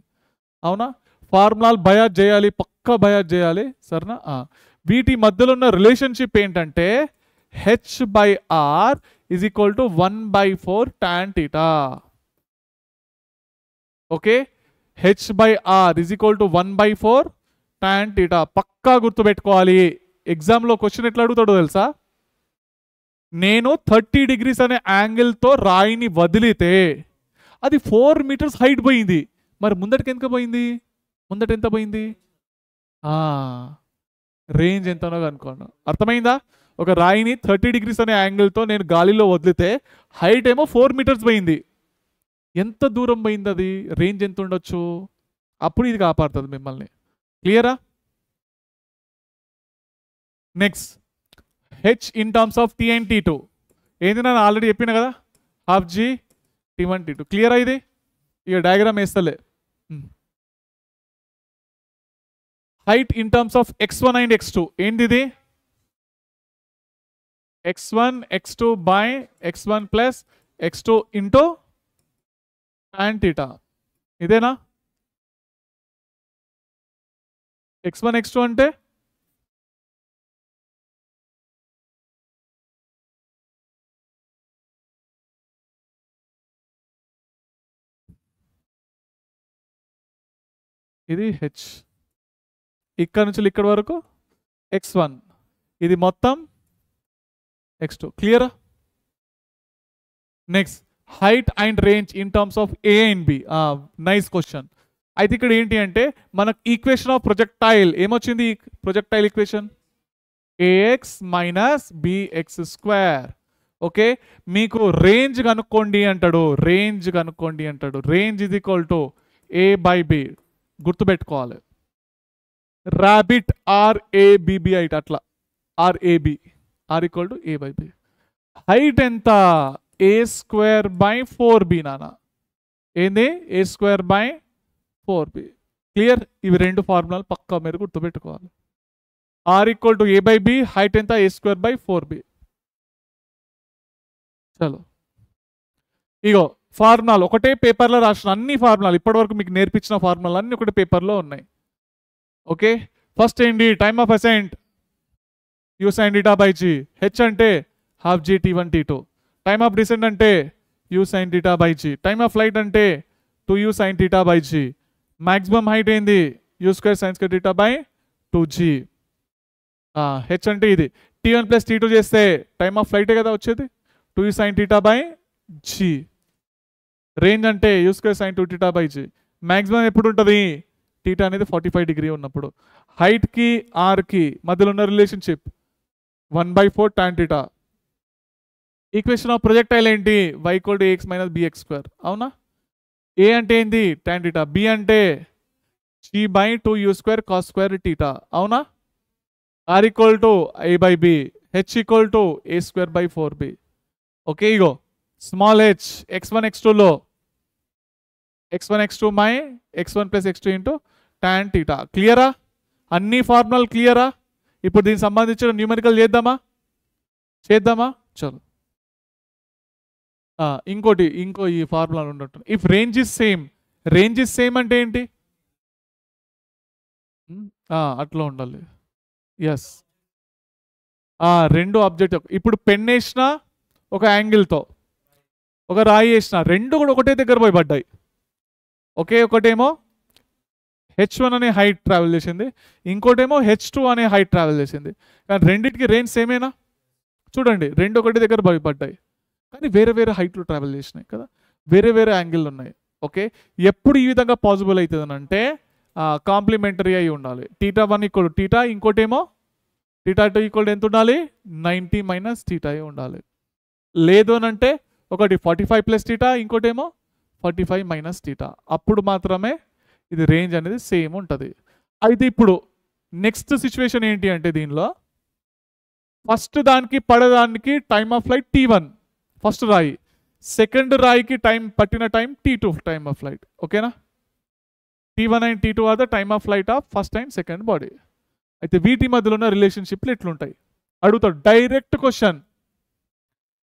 అవునా? ఫార్ములాలు బయాజ్ చేయాలి, పక్కా బయాజ్ చేయాలి, సరేనా? వీటి మధ్యలో ఉన్న రిలేషన్షిప్ ఏంటంటే H by R is equal to 1/4 tan θ. Okay, H by R is equal to 1/4 tan θ. పక్కా గుర్తుపెట్టుకోవాలి. ఎగ్జామ్లో క్వశ్చన్ ఎట్లా అడుగుతాడో తెలుసా? నేను 30 degrees అనే యాంగిల్తో రాయిని వదిలితే అది 4 meters హైట్ పోయింది, మరి ముందటికి ఎంత పోయింది? రేంజ్ ఎంతనో కనుక్కోండి. అర్థమైందా? ఒక రాయిని 30 degrees అనే యాంగిల్తో నేను గాలిలో వదిలితే హైట్ ఏమో 4 meters పోయింది. ఎంత దూరం పోయింది అది? రేంజ్ ఎంత ఉండొచ్చు? అప్పుడు ఇది కాపాడుతుంది మిమ్మల్ని. క్లియరా? Next H in terms of T and T2 ఏంది నేను ఆల్రెడీ చెప్పిన కదా, హాఫ్ జీ T1 T2. క్లియరా? ఇది ఇక డయాగ్రామ్ వేస్తలే. Height in terms of x1 and x2 ఏంది ఇది? x1 x2 by x1 plus x2 into tan θ. ఇదేనా? x1 x2 అంటే ఇది హెచ్, ఇక్కడ నుంచి ఇక్కడ వరకు x1, ఇది మొత్తం x2. క్లియరా? Next height and range in terms of A and B. Nice question. అయితే ఇక్కడ ఏంటి అంటే మనకు ఈక్వేషన్ ఆఫ్ ప్రొజెక్టైల్ ఏమొచ్చింది? Projectile equation ax minus bx square. Okay, మీకు రేంజ్ కనుక్కోండి అంటాడు. రేంజ్ కనుక్కోండి అంటాడు. Range is equal to a by b. గుర్తుపెట్టుకోవాలి. ర్యాబిట్ RABB హైట్, అట్లా RAB R equal to a by b. Height ఎంత? a స్క్వేర్ బై 4b నాన్న. ఏంది? a square by 4b. Clear? ఇవి రెండు ఫార్ములాలు పక్కా మీరు గుర్తుపెట్టుకోవాలి. r equal to a by b, height ఎంత? a square by 4b. చలో, ఇగో ఫార్ములాలు ఒకటే పేపర్లో రాసిన అన్ని ఫార్ములాలు ఇప్పటివరకు మీకు నేర్పించిన ఫార్ములాలు అన్ని ఒకటే పేపర్లో ఉన్నాయి. ఓకే, ఫస్ట్ ఏంటి? Time of ascent u sin θ by g. H అంటే half g T1 T2. Time of descent అంటే u sin θ by g. Time of flight అంటే 2u sin θ by g. Maximum height ఏంది? u square sin square θ by 2g. H అంటే ఇది. T1 plus T2 చేస్తే time of ఫ్లైటే కదా వచ్చేది, 2u sin θ by g. Range అంటే u square sin 2θ by g. Maximum ఎప్పుడు ఉంటుంది? θ అనేది 45 degree ఉన్నప్పుడు. హైట్కి ఆర్కి మధ్యలో ఉన్న relationship 1/4 tan θ. Equation of projectile ఏంటి? y equal to ax minus bx square. అవునా? a అంటే ఏంది? tan θ. b అంటే g by 2u square cos square θ. అవునా? r equal to a by b. h equal to a square by 4b. Okay, ఇగో small h x1 x2లో x1 x2 మై x1 plus x2 into tan θ. క్లియరా? అన్ని ఫార్ములాలు క్లియరా? ఇప్పుడు దీనికి సంబంధించిన న్యూమరికల్ చేద్దామా? చలో, ఇంకో ఈ ఫార్ములా ఉన్నట్టు. If range is same. Range is same అంటే ఏంటి? అట్లా ఉండాలి. ఎస్, రెండు ఆబ్జెక్ట్. ఇప్పుడు పెన్ వేసిన ఒక యాంగిల్తో ఒక రాయి వేసిన, రెండు కూడా ఒకటే దగ్గర పోయి పడ్డాయి. ఒకే ఒకటేమో h1 అనే హైట్ ట్రావెల్ చేసింది, ఇంకోటేమో h2 అనే హైట్ ట్రావెల్ చేసింది. కానీ రెండింటికి రేంజ్ సేమేనా? చూడండి, రెండు ఒకటి దగ్గర పడ్డాయి కానీ వేరే వేరే హైట్లు ట్రావెల్ చేసినాయి కదా, వేరే వేరే యాంగిల్ ఉన్నాయి. ఓకే, ఎప్పుడు ఈ విధంగా పాసిబుల్ అవుతుంది అంటే కాంప్లిమెంటరీ అయి ఉండాలి. θ1 ఈక్వల్ θ, ఇంకోటేమో θ2 ఈక్వల్ ఎంత ఉండాలి? 90 మైనస్ θ అయి ఉండాలి. లేదు అని అంటే ఒకటి 45 ప్లస్ θ, ఇంకోటేమో 45 మైనస్ θ. అప్పుడు మాత్రమే ఇది రేంజ్ అనేది సేమ్ ఉంటుంది. అయితే ఇప్పుడు నెక్స్ట్ సిచ్యువేషన్ ఏంటి అంటే దీనిలో ఫస్ట్ దానికి పడడానికి time of flight T1 first రాయి, సెకండ్ రాయికి పట్టిన time T2 time of flight. ఓకేనా? T1 and T2 are the time of flight of first and second body. అయితే వీటి మధ్యలో ఉన్న రిలేషన్షిప్లు ఎట్లుంటాయి అడుగుతాడు. Direct question.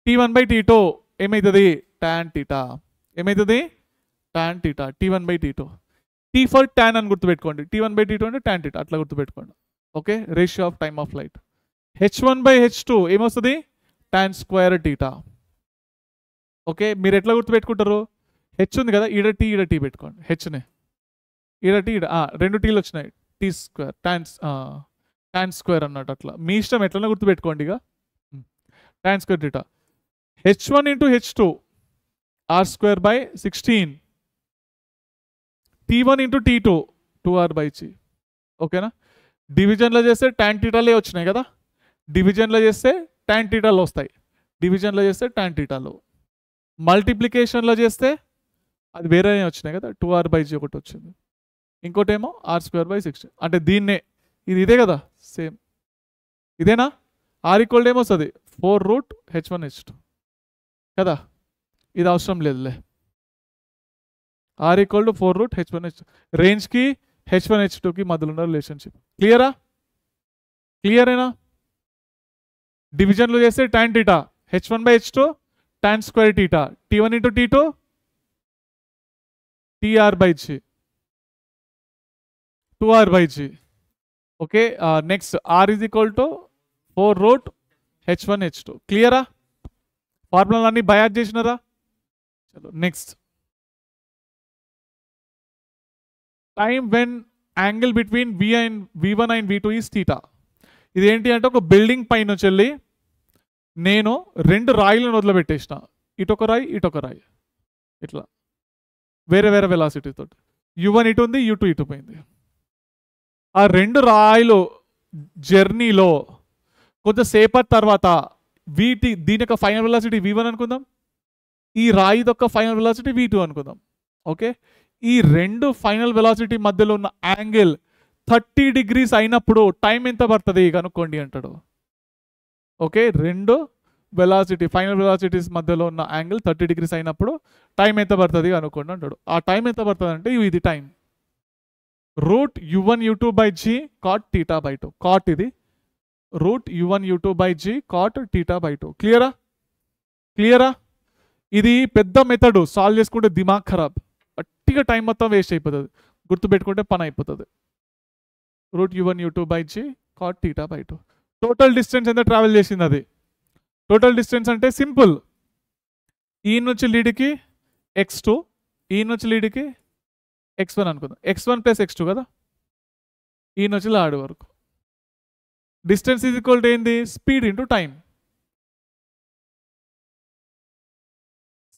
T1 by T2 ఏమవుతుంది? tan θ. ఏమవుతుంది? tan θ. T1 by T2. T for tan అని గుర్తుపెట్టుకోండి. T1 బై T2 అంటే tan θ, అట్లా గుర్తుపెట్టుకోండి. Okay, ratio of time of flight. H1 by H2 ఏమొస్తుంది? tan square θ. ఓకే, మీరు ఎట్లా గుర్తుపెట్టుకుంటారు? హెచ్ ఉంది కదా, ఈడ టీ పెట్టుకోండి. హెచ్ని ఈడ టీ, రెండు టీలు వచ్చినాయి, టీ స్క్వేర్ tan స్క్వేర్ అన్నట్టు. అట్లా మీ ఇష్టం, ఎట్లన్నా గుర్తుపెట్టుకోండి. ఇక tan square θ. H1 into H2 r square by 16. T1 into T2 2r by g. ఓకేనా? డివిజన్లో చేస్తే ట్యాన్ టీటాలే వచ్చినాయి కదా, డివిజన్లో చేస్తే ట్యాన్ టీటాలు వస్తాయి, డివిజన్లో చేస్తే ట్యాన్ టీటాలు. మల్టిప్లికేషన్లో చేస్తే అది వేరే వచ్చినాయి కదా, 2r/g ఒకటి వచ్చింది, ఇంకోటేమో r²/16. అంటే దీన్నే ఇది ఇదే కదా, సేమ్ ఇదేనా. r = ఏమొస్తుంది 4√h1h2 కదా, ఇది అవసరం లేదులే. r = 4√h1h2 రేంజ్కి h1h2కి మధ్యలో ఉన్న రిలేషన్షిప్. క్లియరా, క్లియరేనా. డివిజన్లో చేస్తే tan θ h1/h2 tan² θ t1 × t2 tr/g 2r/g. Okay, next r = 4√h1h2. క్లియరా, ఫార్ములా అన్ని బై యాడ్ చేసినారా. చలో next, time when angle between v1 and v2 is θ. ఇది ఏంటి అంటే ఒక బిల్డింగ్ పైన వచ్చి నేను 2 రాయిలను వదిలిపెట్టేసిన, ఇటొక రాయి ఇటొక రాయి, ఇట్లా వేరే వేరే వెలాసిటీ తోటి. u1 ఇటు ఉంది, u2 ఇటు పోయింది. ఆ 2 రాయిలు జర్నీలో కొంతసేపటి తర్వాత దీని యొక్క ఫైనల్ వెలాసిటీ v1 అనుకుందాం, ఈ రాయి యొక్క ఫైనల్ వెలాసిటీ v2 అనుకుందాం. ఓకే, ఈ 2 ఫైనల్ వెలాసిటీ మధ్యలో ఉన్న యాంగిల్ 30 degrees అయినప్పుడు టైం ఎంత పడుతుంది కనుక్కోండి అంటాడు. ఓకే, 2 వెలాసిటీ ఫైనల్ వెలాసిటీస్ మధ్యలో ఉన్న యాంగిల్ 30 degrees అయినప్పుడు టైం ఎంత పడుతుంది కనుక్కోండి అంటాడు. ఆ టైం ఎంత పడుతుంది అంటే ఇది టైం √u1u2/g cot θ/2. కాట్ ఇది √u1u2/g cot θ/2. క్లియరా, క్లియరా. ఇది పెద్ద మెథడ్, సాల్వ్ చేసుకుంటే దిమాగ్ ఖరాబ్, గట్టిగా టైం మొత్తం వేస్ట్ అయిపోతుంది, గుర్తుపెట్టుకుంటే పని అయిపోతుంది. √u1u2/g cot θ/2. టోటల్ డిస్టెన్స్ ఎంత ట్రావెల్ చేసింది అది. టోటల్ డిస్టెన్స్ అంటే సింపుల్, ఈ నుంచి లీడ్కి x2, ఈ నుంచి లీడ్కి x1 అనుకుందాం, x1 + x2 కదా, ఈ నుంచి లాడి వరకు. డిస్టెన్స్ ఈజ్ ఈక్వల్ టు ఏంది, speed into time.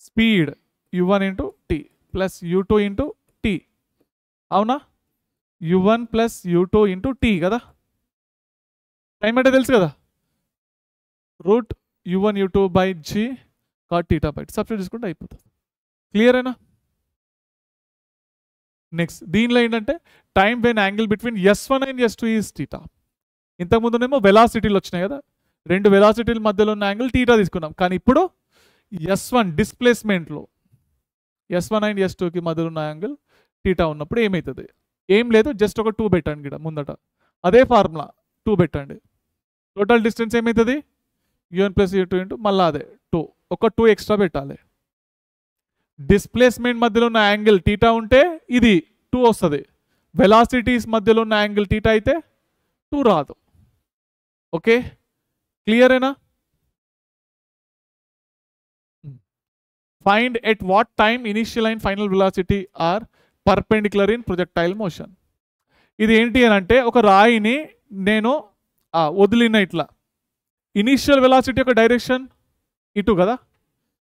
Speed u1 × t plus u2 × t, అవునా, u1 + u2 × t కదా. టైం అంటే తెలుసు కదా, √u1u2/g cot θ/2 సబ్స్టిట్యూట్ చేసుకుంటే అయిపోతుంది. క్లియరేనా. నెక్స్ట్ దీనిలో ఏంటంటే time when angle between s1 and s2 is θ. ఇంతకుముందునేమో వెలాసిటీలు వచ్చినాయి కదా, 2 వెలాసిటీల మధ్యలో ఉన్న యాంగిల్ θ తీసుకున్నాం. కానీ ఇప్పుడు s1 డిస్ప్లేస్మెంట్లో s1 అండ్ s2కి మధ్యలో ఉన్న యాంగిల్ θ ఉన్నప్పుడు ఏమవుతుంది, ఏం లేదు, జస్ట్ ఒక 2 పెట్టండి ఇక్కడ ముందట, అదే ఫార్ములా 2 పెట్టండి. టోటల్ డిస్టెన్స్ ఏమవుతుంది u1 + u2 మళ్ళీ అదే 2, ఒక 2 ఎక్స్ట్రా పెట్టాలి. డిస్ప్లేస్మెంట్ మధ్యలో ఉన్న యాంగిల్ θ ఉంటే ఇది 2 వస్తుంది, వెలాసిటీస్ మధ్యలో ఉన్న యాంగిల్ θ అయితే 2 రాదు. ఓకే, క్లియరేనా. Find at what time initial and final velocity are perpendicular in projectile motion. ఇది ఏంటి అని అంటే ఒక రాయిని నేను వదిలిన ఇట్లా, ఇనిషియల్ వెలాసిటీ యొక్క డైరెక్షన్ ఇటు కదా,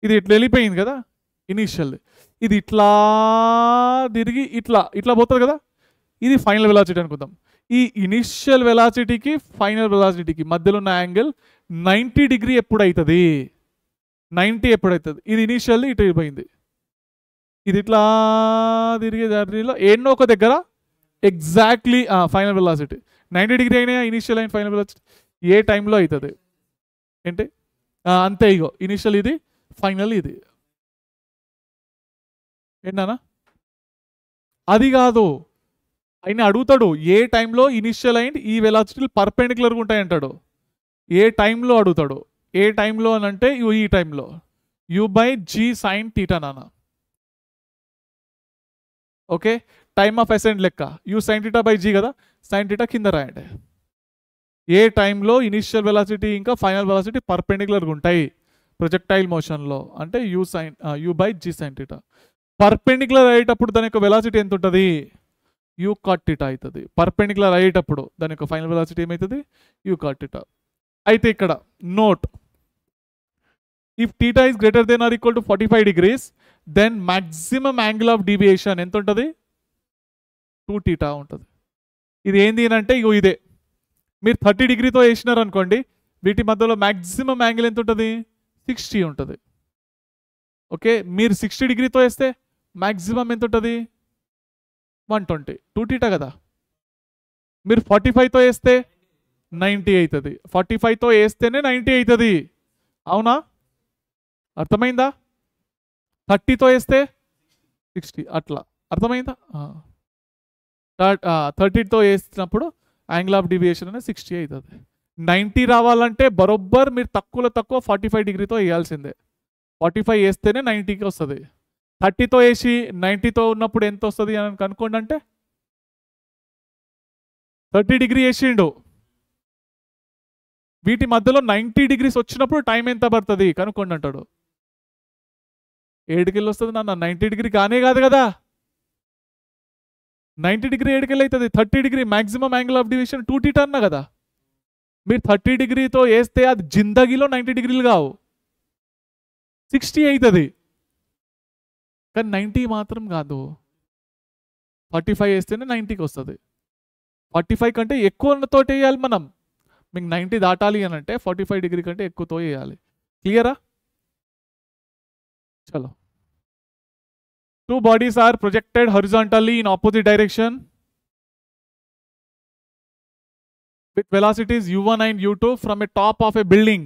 ఇది ఇట్లా వెళ్ళిపోయింది కదా ఇనిషియల్, ఇది ఇట్లా తిరిగి ఇట్లా ఇట్లా పోతుంది కదా, ఇది ఫైనల్ వెలాసిటీ అనుకుందాం. ఈ ఇనిషియల్ వెలాసిటీకి ఫైనల్ వెలాసిటీకి మధ్యలో ఉన్న యాంగిల్ 90 degree ఎప్పుడు అవుతుంది, 90 ఎప్పుడు అవుతుంది. ఇది ఇనిషియల్ ఇటు పోయింది, ఇది ఇట్లా తిరిగే జర్నీలో ఎన్నో ఒక దగ్గర ఎగ్జాక్ట్లీ ఫైనల్ వెలాసిటీ 90 degree అయినా ఇనిషియల్ అండ్ ఫైనల్ వెలాసిటీ ఏ టైంలో అవుతుంది ఏంటి, అంతే. ఇగో ఇనిషియల్ ఇది, ఫైనల్ ఇది. ఏంటన్నా అది కాదు, ఆయన అడుగుతాడు ఏ టైంలో ఇనిషియల్ అండ్ ఈ వెలాసిటీలు పర్పెండిక్యులర్గా ఉంటాయంటాడు. ఏ టైంలో అడుగుతాడు, ఏ టైంలో అని అంటే ఈ టైంలో u/g sin θ నాన్న. ఓకే, టైమ్ ఆఫ్ అసెంట్ లెక్క u sin θ/g కదా, sin θ కింద రాయండి. ఏ టైంలో ఇనిషియల్ వెలాసిటీ ఇంకా ఫైనల్ వెలాసిటీ పర్పెండిక్యులర్గా ఉంటాయి ప్రొజెక్టైల్ మోషన్లో అంటే u/g sin θ. పర్పెండిక్యులర్ అయ్యేటప్పుడు దాని యొక్క వెలాసిటీ ఎంత ఉంటుంది, u cot θ అవుతుంది. పర్పెండిక్యులర్ అయ్యేటప్పుడు దాని యొక్క ఫైనల్ వెలాసిటీ ఏమవుతుంది, u cot θ. అయితే ఇక్కడ note, if θ is greater than or equal to 45 degrees then maximum angle of deviation ఎంత ఉంటుంది, 2θ ఉంటుంది. ఇది ఏంది అంటే ఇగో ఇదే మీరు 30 డిగ్రీతో వేసినారు అనుకోండి, వీటి మధ్యలో మ్యాక్సిమం యాంగిల్ ఎంత ఉంటుంది? 60 ఉంటుంది. ఓకే, మీరు 60 డిగ్రీతో వేస్తే మ్యాక్సిమం ఎంత ఉంటుంది? 120, 2θ కదా. మీరు 45తో వేస్తే 90 అవుతుంది. 45తో వేస్తేనే 90 అవుతుంది. అవునా? అర్థమైందా? 30తో వేస్తే 60 అట్లా. అర్థమైందా? 30తో వేసినప్పుడు యాంగిల్ ఆఫ్ డీవియేషన్ అనేది 60 అవుతుంది. 90 రావాలంటే బరోబ్బర్ మీరు తక్కువ 45 డిగ్రీతో వేయాల్సిందే. 45 వేస్తేనే 90కి వస్తుంది. 30తో వేసి 90తో ఉన్నప్పుడు ఎంత వస్తుంది అని కనుక్కోండి అంటే 30 డిగ్రీ వేసిండు, వీటి మధ్యలో 90 డిగ్రీస్ వచ్చినప్పుడు టైం ఎంత పడుతుంది కనుక్కోండి అంటాడు. 7 వస్తుంది నాన్న. 90 డిగ్రీ కానే కాదు కదా. 90 డిగ్రీ 7 అవుతుంది. 30 degree maximum angle of division 2θ అన్నా కదా. మీరు 30 డిగ్రీతో వేస్తే అది జిందగీలో 90 డిగ్రీలు కావు, 60 అవుతుంది. కానీ 90 మాత్రం కాదు. 45 వేస్తేనే 90కి వస్తుంది. 45 కంటే ఎక్కువతో వేయాలి మనం. మీకు 90 దాటాలి అని అంటే 45 డిగ్రీ కంటే ఎక్కువతో వేయాలి. క్లియరా? చలో. Two bodies are projected horizontally in opposite direction with velocities u1 and u2 from a top of a building.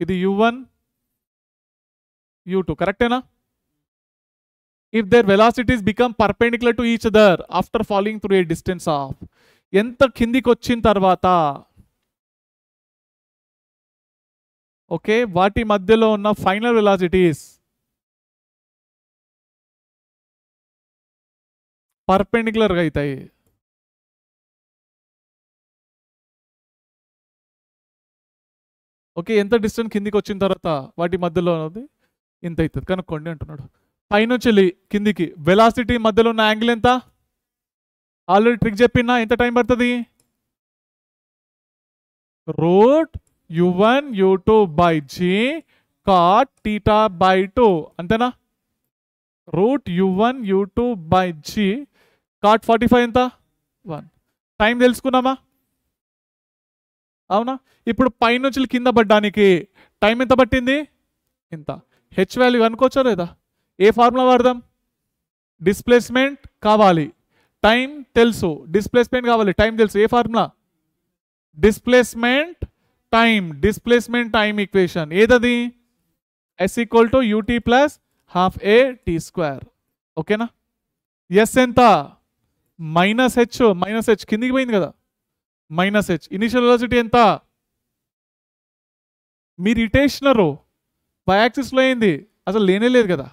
ఇది u1 u2 కరెక్టేనా? If their velocities become perpendicular to each other after falling through a distance of, ఎంత కిందికి వచ్చిన తర్వాత okay వాటి మధ్యలో ఉన్న final velocities పర్పెండిక్యులర్గా అవుతాయి. ఓకే, ఎంత డిస్టెన్స్ కిందికి వచ్చిన తర్వాత వాటి మధ్యలో ఉన్నది ఇంత అవుతుంది కనుక్కోండి అంటున్నాడు. పైనుంచి కిందికి వెలాసిటీ మధ్యలో ఉన్న యాంగిల్ ఎంత? ఆల్రెడీ ట్రిక్ చెప్పినా. ఎంత టైం పడుతుంది? Route u1 u2 by G cot θ/2 అంతేనా? Route u1 u2 by G cot 45 ఎంత? 1. టైం తెలుసుకున్నామా? అవునా? ఇప్పుడు పైనుంచి కింద పడ్డానికి టైం ఎంత పట్టింది? ఇంత. హెచ్ వాల్యూ అనుకోవచ్చా లేదా? ఏ ఫార్ములా వాడదాం? డిస్ప్లేస్మెంట్ కావాలి, టైం తెలుసు. డిస్ప్లేస్మెంట్ కావాలి, టైం తెలుసు. ఏ ఫార్ములా? Displacement time equation. ఏదది? S = ut + ½ a t². ఓకేనా? ఎస్ ఎంత? -h కిందికి పోయింది కదా. -h ఇనిషియల్ వెలాసిటీ ఎంత? మీరు ఇటేసినారు, y యాక్సిస్లో అయింది, అసలు లేనే లేదు కదా.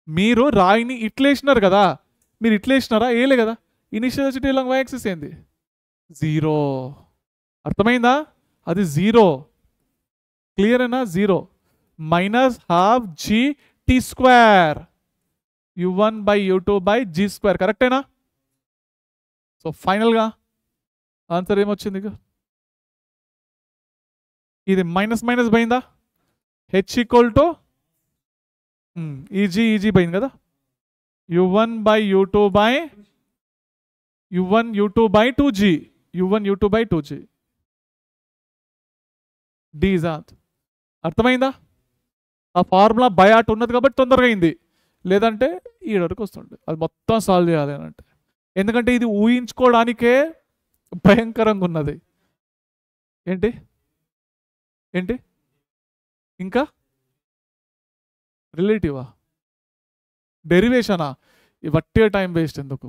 మీరు రాయిని ఇట్లేసినారు కదా, మీరు ఇట్లేసినారా? ఏలే కదా. ఇనిషియల్ వెలాసిటీ ఇలా y యాక్సిస్ ఏంది? 0. అర్థమైందా? అది 0. క్లియరేనా? 0 -½ g t² u1 by u2 by g². కరెక్టేనా? సో ఫైనల్గా ఆన్సర్ ఏమొచ్చింది? ఇది మైనస్ పోయిందా? h = ఈజీ పోయింది కదా. u1 by u2 by u2 by 2g u1 u2 by 2g డీజాత్. అర్థమైందా? ఆ ఫార్ములా బయాట్ ఉన్నది కాబట్టి తొందరగా అయింది, లేదంటే ఈ వరకు వస్తుండే. అది మొత్తం సాల్వ్ చేయాలి అని అంటే, ఎందుకంటే ఇది ఊహించుకోవడానికే భయంకరంగా ఉన్నది. ఏంటి ఇంకా రిలేటివా, డెరివేషనా? వట్టిగా టైం వేస్ట్ ఎందుకు?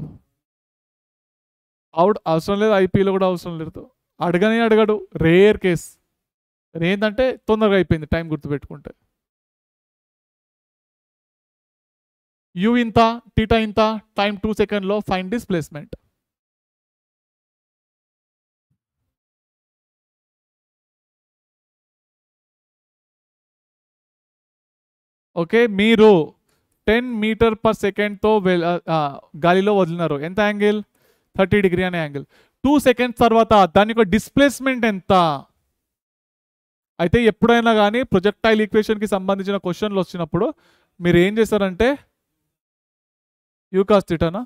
అవసరం లేదు, ఐపీలో కూడా అవసరం లేదు. అడగడు, రేర్ కేస్. ఏంటంటే తొందరగా అయిపోయింది టైం గుర్తుపెట్టుకుంటే. యూ ఇంత, టీటా ఇంత, టైం 2 సెకండ్లో ఫైండ్ డిస్ప్లేస్మెంట్. ఓకే, మీరు 10 మీటర్/సెకండ్తో గాలిలో వదిలినారు. ఎంత యాంగిల్? 30 డిగ్రీ అనే యాంగిల్. 2 సెకండ్స్ తర్వాత దాని యొక్క డిస్ప్లేస్మెంట్ ఎంత? అయితే ఎప్పుడైనా కానీ ప్రొజెక్టైల్ ఈక్వేషన్కి సంబంధించిన క్వశ్చన్లు వచ్చినప్పుడు మీరు ఏం చేస్తారంటే u cos θనా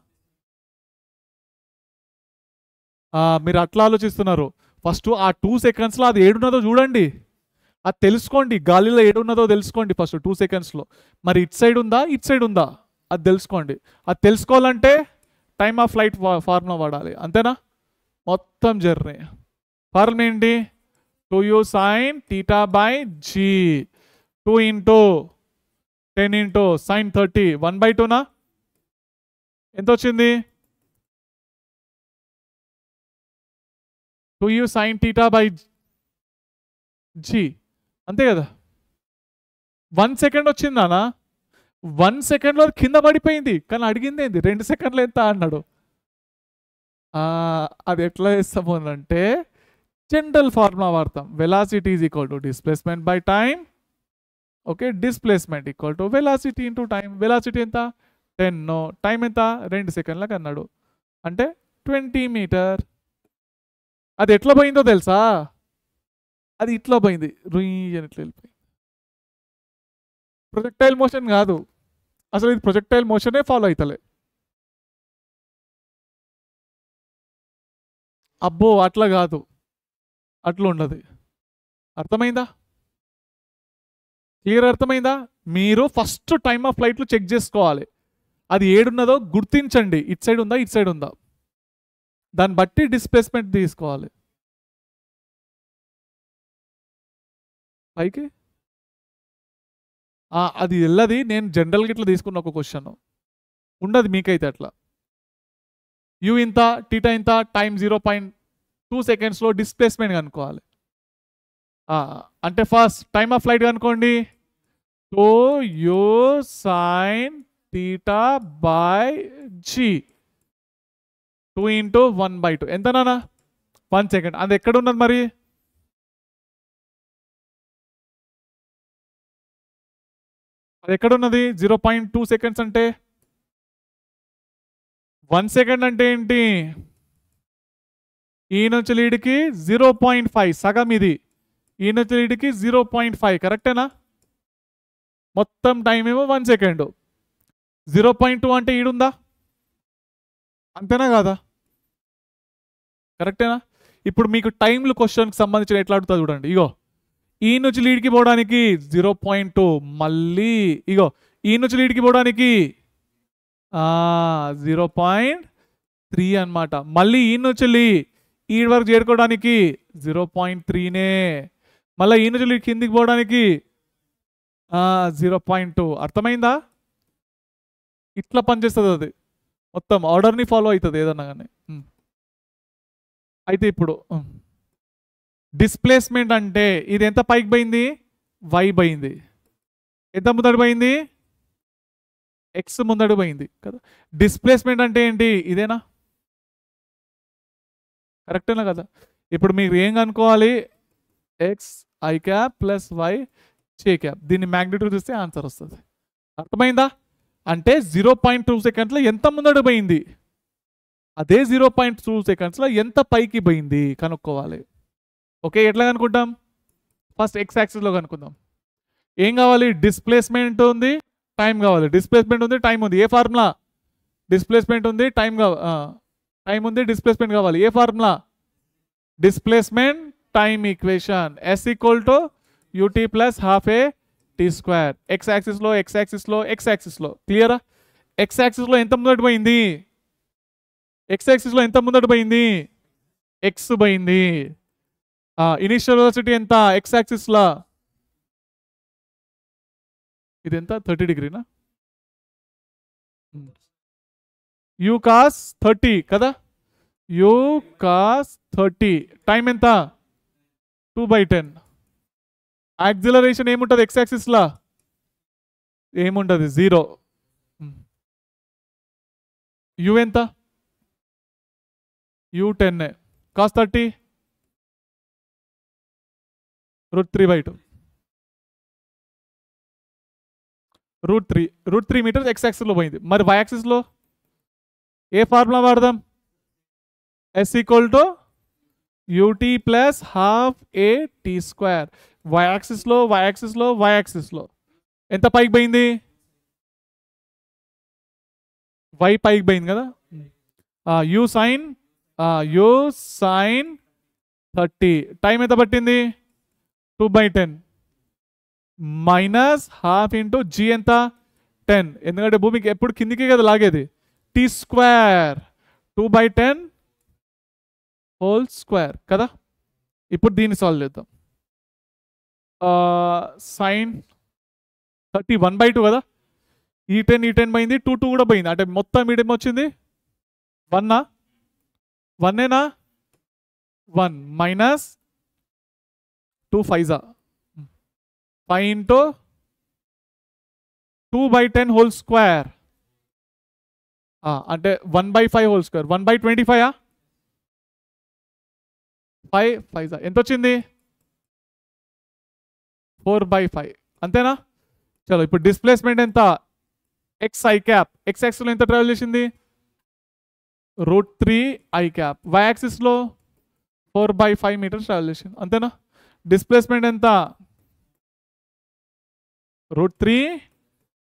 మీరు అట్లా ఆలోచిస్తున్నారు. ఫస్ట్ ఆ 2 సెకండ్స్లో అది ఏడున్నదో చూడండి, అది తెలుసుకోండి. గాలిలో ఏడున్నదో తెలుసుకోండి ఫస్ట్ 2 సెకండ్స్లో. మరి ఇట్ సైడ్ ఉందా ఇట్ సైడ్ ఉందా అది తెలుసుకోండి. అది తెలుసుకోవాలంటే టైమ్ ఆఫ్ ఫ్లైట్ ఫార్ములా వాడాలి, అంతేనా? మొత్తం జర్నీ ఫార్ములా ఏంటి? 2u sin theta by g, 2 into 10 into sin 30, 1/2 ఎంత వచ్చింది? 2u sin theta by g, అంతే కదా. 1 సెకండ్ వచ్చిందానా? 1 సెకండ్లో కింద పడిపోయింది, కానీ అడిగింది ఏంది 2 సెకండ్లు ఎంత అన్నాడు. అది ఎట్లా చేస్తాము అంటే జనరల్ ఫార్ములా వాడతాం. Velocity is equal to displacement by time. Okay, displacement equal to velocity into time. Velocity ఎంత? 10, టైం ఎంత? 2 సెకండ్లకు అన్నాడు, అంటే 20 మీటర్. అది ఎట్లా పోయిందో తెలుసా? అది ఇట్లా పోయింది, రుయ్ అని ఇట్లా వెళ్ళిపోయింది. ప్రొజెక్టైల్ మోషన్ కాదు అసలు, ఇది ప్రొజెక్టైల్ మోషనే ఫాలో అవుతలే. అబ్బో అట్లా కాదు, అట్లా ఉండదు. అర్థమైందా? క్లియర్ అర్థమైందా? మీరు ఫస్ట్ టైమ్ ఆఫ్ ఫ్లైట్లు చెక్ చేసుకోవాలి. అది ఏడున్నదో గుర్తించండి, ఇట్ సైడ్ ఉందా ఇట్ సైడ్ ఉందా, దాన్ని బట్టి డిస్ప్లేస్మెంట్ తీసుకోవాలి. పైకి అది వెళ్ళది. నేను జనరల్గా ఇట్లా తీసుకున్న ఒక క్వశ్చన్ ఉండదు మీకైతే అట్లా. యూ ఇంత, టీటా ఇంత, టైం 0.2 సెకండ్స్లో డిస్ప్లేస్మెంట్ కనుక్కోవాలి. అంటే ఫస్ట్ టైమ్ ఆఫ్ ఫ్లైట్ కనుక్కోండి. 2u sin theta by g, 2 into 1/2 ఎంత నానా? 1 సెకండ్. అది ఎక్కడ ఉన్నది మరి? అది ఎక్కడున్నది? 0.2 సెకండ్స్ అంటే 1 సెకండ్ అంటే ఏంటి? ఈ నుంచి లీడ్కి 0.5, సగం ఇది. ఈ నుంచి లీడ్కి 0.5, కరెక్టేనా? మొత్తం టైం ఏమో 1 సెకండ్. 0.2 అంటే ఈడుందా, అంతేనా కాదా? కరెక్టేనా? ఇప్పుడు మీకు టైంలు క్వశ్చన్కి సంబంధించిన ఎట్లా అడుగుతా చూడండి. ఇగో ఈ నుంచి లీడ్కి పోవడానికి 0.2, మళ్ళీ ఇగో ఈ నుంచి లీడ్కి పోవడానికి 0.3 అనమాట. మళ్ళీ ఈ నుంచి ఈ వరకు చేరుకోవడానికి 0.3నే. మళ్ళీ ఈ నుంచి కిందికి పోవడానికి 0.2. అర్థమైందా? ఇట్లా పనిచేస్తుంది అది, మొత్తం ఆర్డర్ని ఫాలో అవుతుంది ఏదన్నా కానీ. అయితే ఇప్పుడు డిస్ప్లేస్మెంట్ అంటే ఇది ఎంత పైకి పోయింది? వై పోయింది. ఎంత ముందడు పోయింది? ఎక్స్ ముందడు పోయింది కదా. డిస్ప్లేస్మెంట్ అంటే ఏంటి? ఇదేనా? కరెక్టేనా కదా? ఇప్పుడు మీరు ఏం కనుక్కోవాలి? X I cap plus Y J cap. దీన్ని మ్యాగ్నిట్యూడ్ చూస్తే ఆన్సర్ వస్తుంది. అర్థమైందా? అంటే 0.2 సెకండ్స్లో ఎంత ముందడు పోయింది, అదే 0.2 సెకండ్స్లో ఎంత పైకి పోయింది కనుక్కోవాలి. ఓకే, ఎట్లా కనుక్కుంటాం? ఫస్ట్ ఎక్స్ యాక్సిస్లో కనుక్కుందాం. ఏం కావాలి? డిస్ప్లేస్మెంట్ ఉంది, టైం కావాలి. డిస్ప్లేస్మెంట్ ఉంది, టైం ఉంది. ఏ ఫార్ములా? డిస్ప్లేస్మెంట్ ఉంది, టైం టైం ఉంది, డిస్ప్లేస్మెంట్ కావాలి. ఏ formula? Displacement time equation. S equal to u t plus half a t square. X యాక్సిస్లో ఎక్స్ యాక్సిస్లో ఎక్స్ యాక్సిస్లో. క్లియరా? ఎక్స్ యాక్సిస్లో ఎంత ముందట పోయింది? ఎక్స్ యాక్సిస్లో ఎంత ముందట పోయింది? ఎక్స్ పోయింది. ఇనిషియల్ వెలాసిటీ ఎంత ఎక్స్ యాక్సిస్లో? ఇది ఎంత? 30 డిగ్రీనా? యూ కాస్ 30 కదా. You cos 30. టైం ఎంత? 2/10. యాక్సిలరేషన్ ఏముంటుంది ఎక్స్ యాక్సిస్లో? ఏముంటుంది? 0. యూ ఎంత? యూ 10. కాస్ 30 √3/2. √3 మీటర్స్ ఎక్స్ యాక్సిస్లో పోయింది. మరి వై యాక్సిస్లో ఏ ఫార్ములా వాడదాం? S equal to u t plus half a t square. Y యాక్సిస్లో వై యాక్సిస్లో వై యాక్సిస్లో ఎంత పైకి పోయింది? వై పైకి పోయింది కదా. U sine u sine 30. Time ఎంత పట్టింది? 2/10 మైనస్ హాఫ్ ఇంటూ జీ ఎంత? 10. ఎందుకంటే భూమికి ఎప్పుడు కిందికి కదా లాగేది. టీ స్క్వేర్ 2/10 హోల్ స్క్వేర్ కదా. ఇప్పుడు దీన్ని సాల్వ్ చేద్దాం. సైన్ 30 1/2 కదా. ఈ 10 పోయింది, 2 కూడా పోయింది. అంటే మొత్తం మీడియం వచ్చింది 1 1 1 మైనస్ 2 5 5 ఇంటూ 2/10 హోల్ స్క్వేర్. అంటే 1/5 హోల్ స్క్వేర్ 1/25. 5 5 ఎంత వచ్చింది? 4/5 అంతేనా. చలో ఇప్పుడు డిస్ప్లేస్మెంట్ ఎంత? xi cap. x యాక్సిస్లో ఎంత ట్రావెల్ చేసింది? √3i cap. y యాక్సిస్లో 4/5 మీటర్స్ ట్రావెల్ చేసింది అంతేనా. డిస్ప్లేస్మెంట్ ఎంత? √3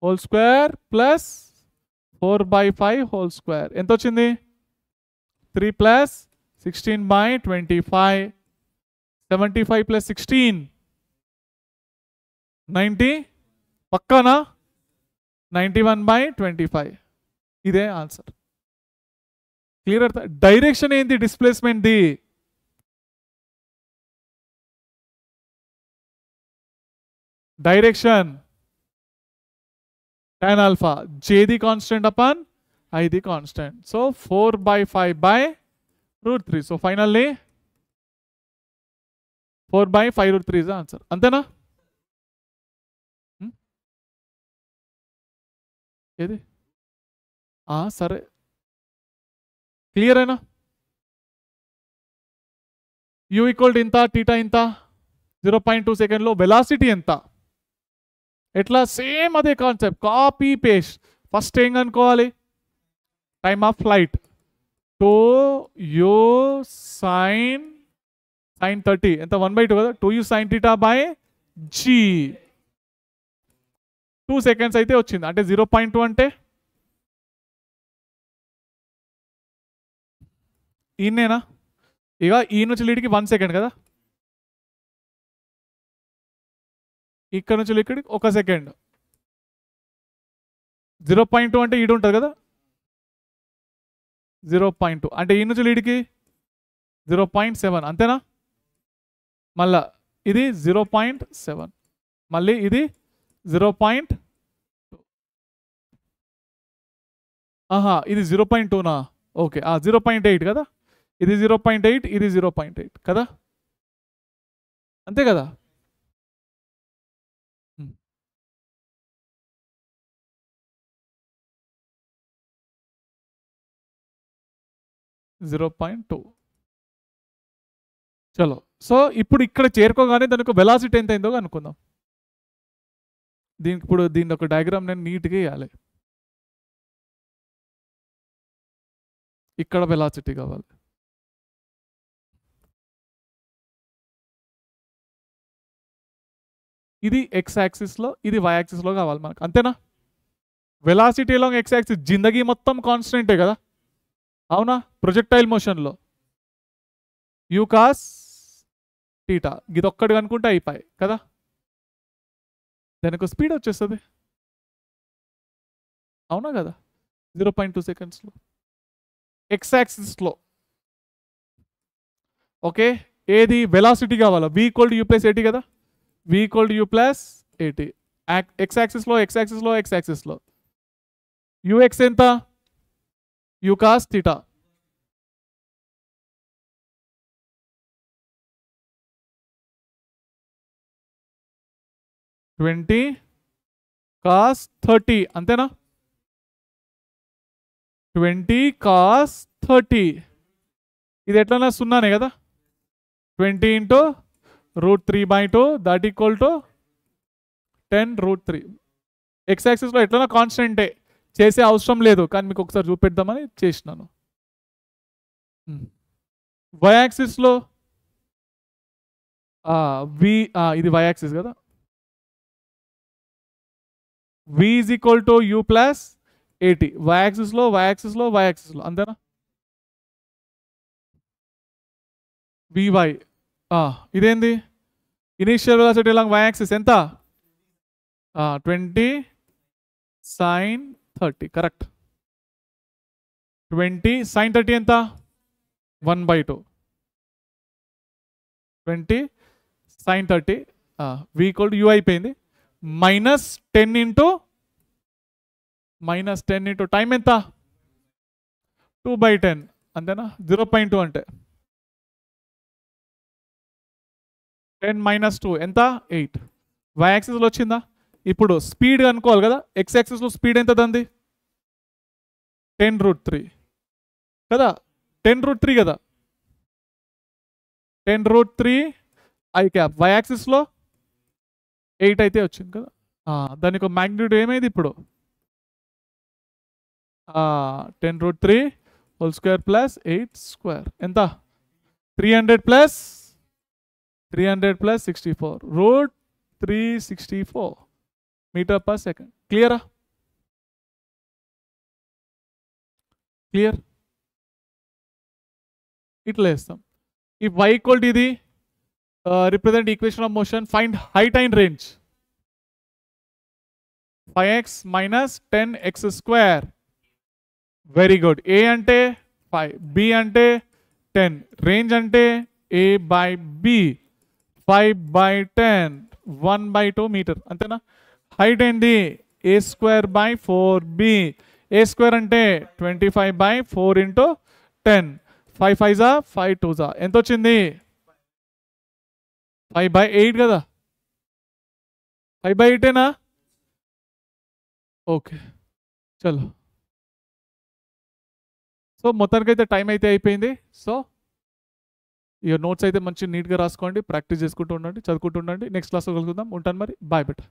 whole square plus 4/5 whole square ఎంత వచ్చింది? 3 ప్లస్ 16/25. 75 ప్లస్ 16 90 పక్కానా? 91/25. ఇదే ఆన్సర్. క్లియర్ అవుతా? డైరెక్షన్ ఏంటి displacement the? Direction tan alpha. J the constant upon I the constant. So 4/5/√3. So finally 4/5√3 is the answer. అంతేనా? ఏది? సరే క్లియర్ అయినా? u ఈక్వల్ ఇంత, టీటా ఇంత, 0.2 సెకండ్లో వెలాసిటీ ఎంత? ఎట్లా? సేమ్ అదే కాన్సెప్ట్, కాపీ పేస్ట్. ఫస్ట్ ఏం కనుక్కోవాలి? Time of flight. 2u sign 30 ఎంత? 1/2 కదా. 2u sine theta by g. 2 seconds అయితే వచ్చింది. అంటే 0.2 అంటే ఈయనేనా? ఇక ఈ నుంచి లీడ్కి 1 సెకండ్ కదా. ఇక్కడ నుంచి ఇక్కడికి 1 సెకండ్. 0.2 అంటే ఈడు ఉంటుంది కదా. 0.2 అంటే ఈ నుంచి లీడ్కి 0.7 అంతేనా. మళ్ళా ఇది 0.7, మళ్ళీ ఇది 0.2. ఇది 0.2నా? ఓకే. 0.8 కదా. ఇది 0.8, ఇది 0.8 కదా. అంతే కదా. 0.2. చలో. సో ఇప్పుడు ఇక్కడ చేరుకోగానే దానికి వెలాసిటీ ఎంత అయిందో అనుకుందాం. దీనికి ఇప్పుడు దీని ఒక డయాగ్రామ్ నేను నీట్గా వేయాలి. ఇక్కడ వెలాసిటీ కావాలి. ఇది ఎక్స్ యాక్సిస్లో, ఇది వై యాక్సిస్లో కావాలి మనకు అంతేనా. వెలాసిటీ లాంగ్ ఎక్స్ యాక్సిస్ జిందగీ మొత్తం కాన్స్టెంటే కదా. అవునా. ప్రొజెక్టైల్ మోషన్లో యూ కాస్ టీటా ఇది ఒక్కటి అనుకుంటే అయిపోయి కదా. దానికి స్పీడ్ వచ్చేస్తుంది. అవునా కదా. 0.2 సెకండ్స్లో ఎక్స్ యాక్సిస్లో. ఓకే. ఏది? వెలాసిటీ కావాలా? v = u + at కదా. v = u + at. X యాక్సిస్లో ux ఎంత? u cos theta. (20 cos 30) అంతేనా. 20 cos 30 ఇది ఎట్లన్నా సున్నానే కదా. 20 × √3/2 దట్ ఈక్వల్ టు 10√3. ఎక్స్ యాక్సిస్లో ఎట్లన్నా కాన్స్టెంటే, చేసే అవసరం లేదు, కానీ మీకు ఒకసారి చూపెడదామని చేసినాను. వై యాక్సిస్లో ఇది వై యాక్సిస్ కదా. v = u + at. వై యాక్సిస్లో అంతేనా. vy. ఇదేంది initial velocity along y axis ఎంత 20 sin 30 కరెక్ట్. 20 sin 30 ఎంత 1/2. 20 sin 30 v equal to u అయిపోయింది. -10 ఇంటూ టైం ఎంత 2/10 అంతేనా. 0.2 అంటే 10 - 2 ఎంత 8. y యాక్సిస్లో వచ్చిందా. ఇప్పుడు స్పీడ్ అనుకోవాలి కదా. x యాక్సిస్లో స్పీడ్ ఎంత దాంది 10√3 కదా. 10√3 కదా. 10√3 i క్యాప్. y యాక్సిస్లో 8 అయితే వచ్చింది కదా. దానికి మ్యాగ్నిట్యూడ్ ఏమైంది ఇప్పుడు 10√3 హోల్ స్క్వేర్ ప్లస్ 8 స్క్వేర్ ఎంత 300 ప్లస్ 64 √364 మీటర్ పర్ సెకండ్. క్లియరా. క్లియర్. ఇట్లా వేస్తాం. ఈ y ఈక్వల్ టు ఇది represent equation of motion. Find height and range. 5x - 10x స్క్వేర్. Very good. a అంటే 5, b అంటే 10, రేంజ్ అంటే a/b. 5/10 1/2 మీటర్ అంతేనా. హైట్ ఏంటి a²/4b. a² అంటే 25/4 × 10. 5 5 5 2 ఎంత వచ్చింది 5/8 కదా. 5/8ఏనా. ఓకే చలో. సో మొత్తానికైతే టైం అయితే అయిపోయింది. సో ఈ నోట్స్ అయితే మంచి నీట్గా రాసుకోండి, ప్రాక్టీస్ చేసుకుంటూ ఉండండి, చదువుకుంటూ ఉండండి. నెక్స్ట్ క్లాస్లో కలుగుదాం. ఉంటాను మరి. బాయ్ బెట.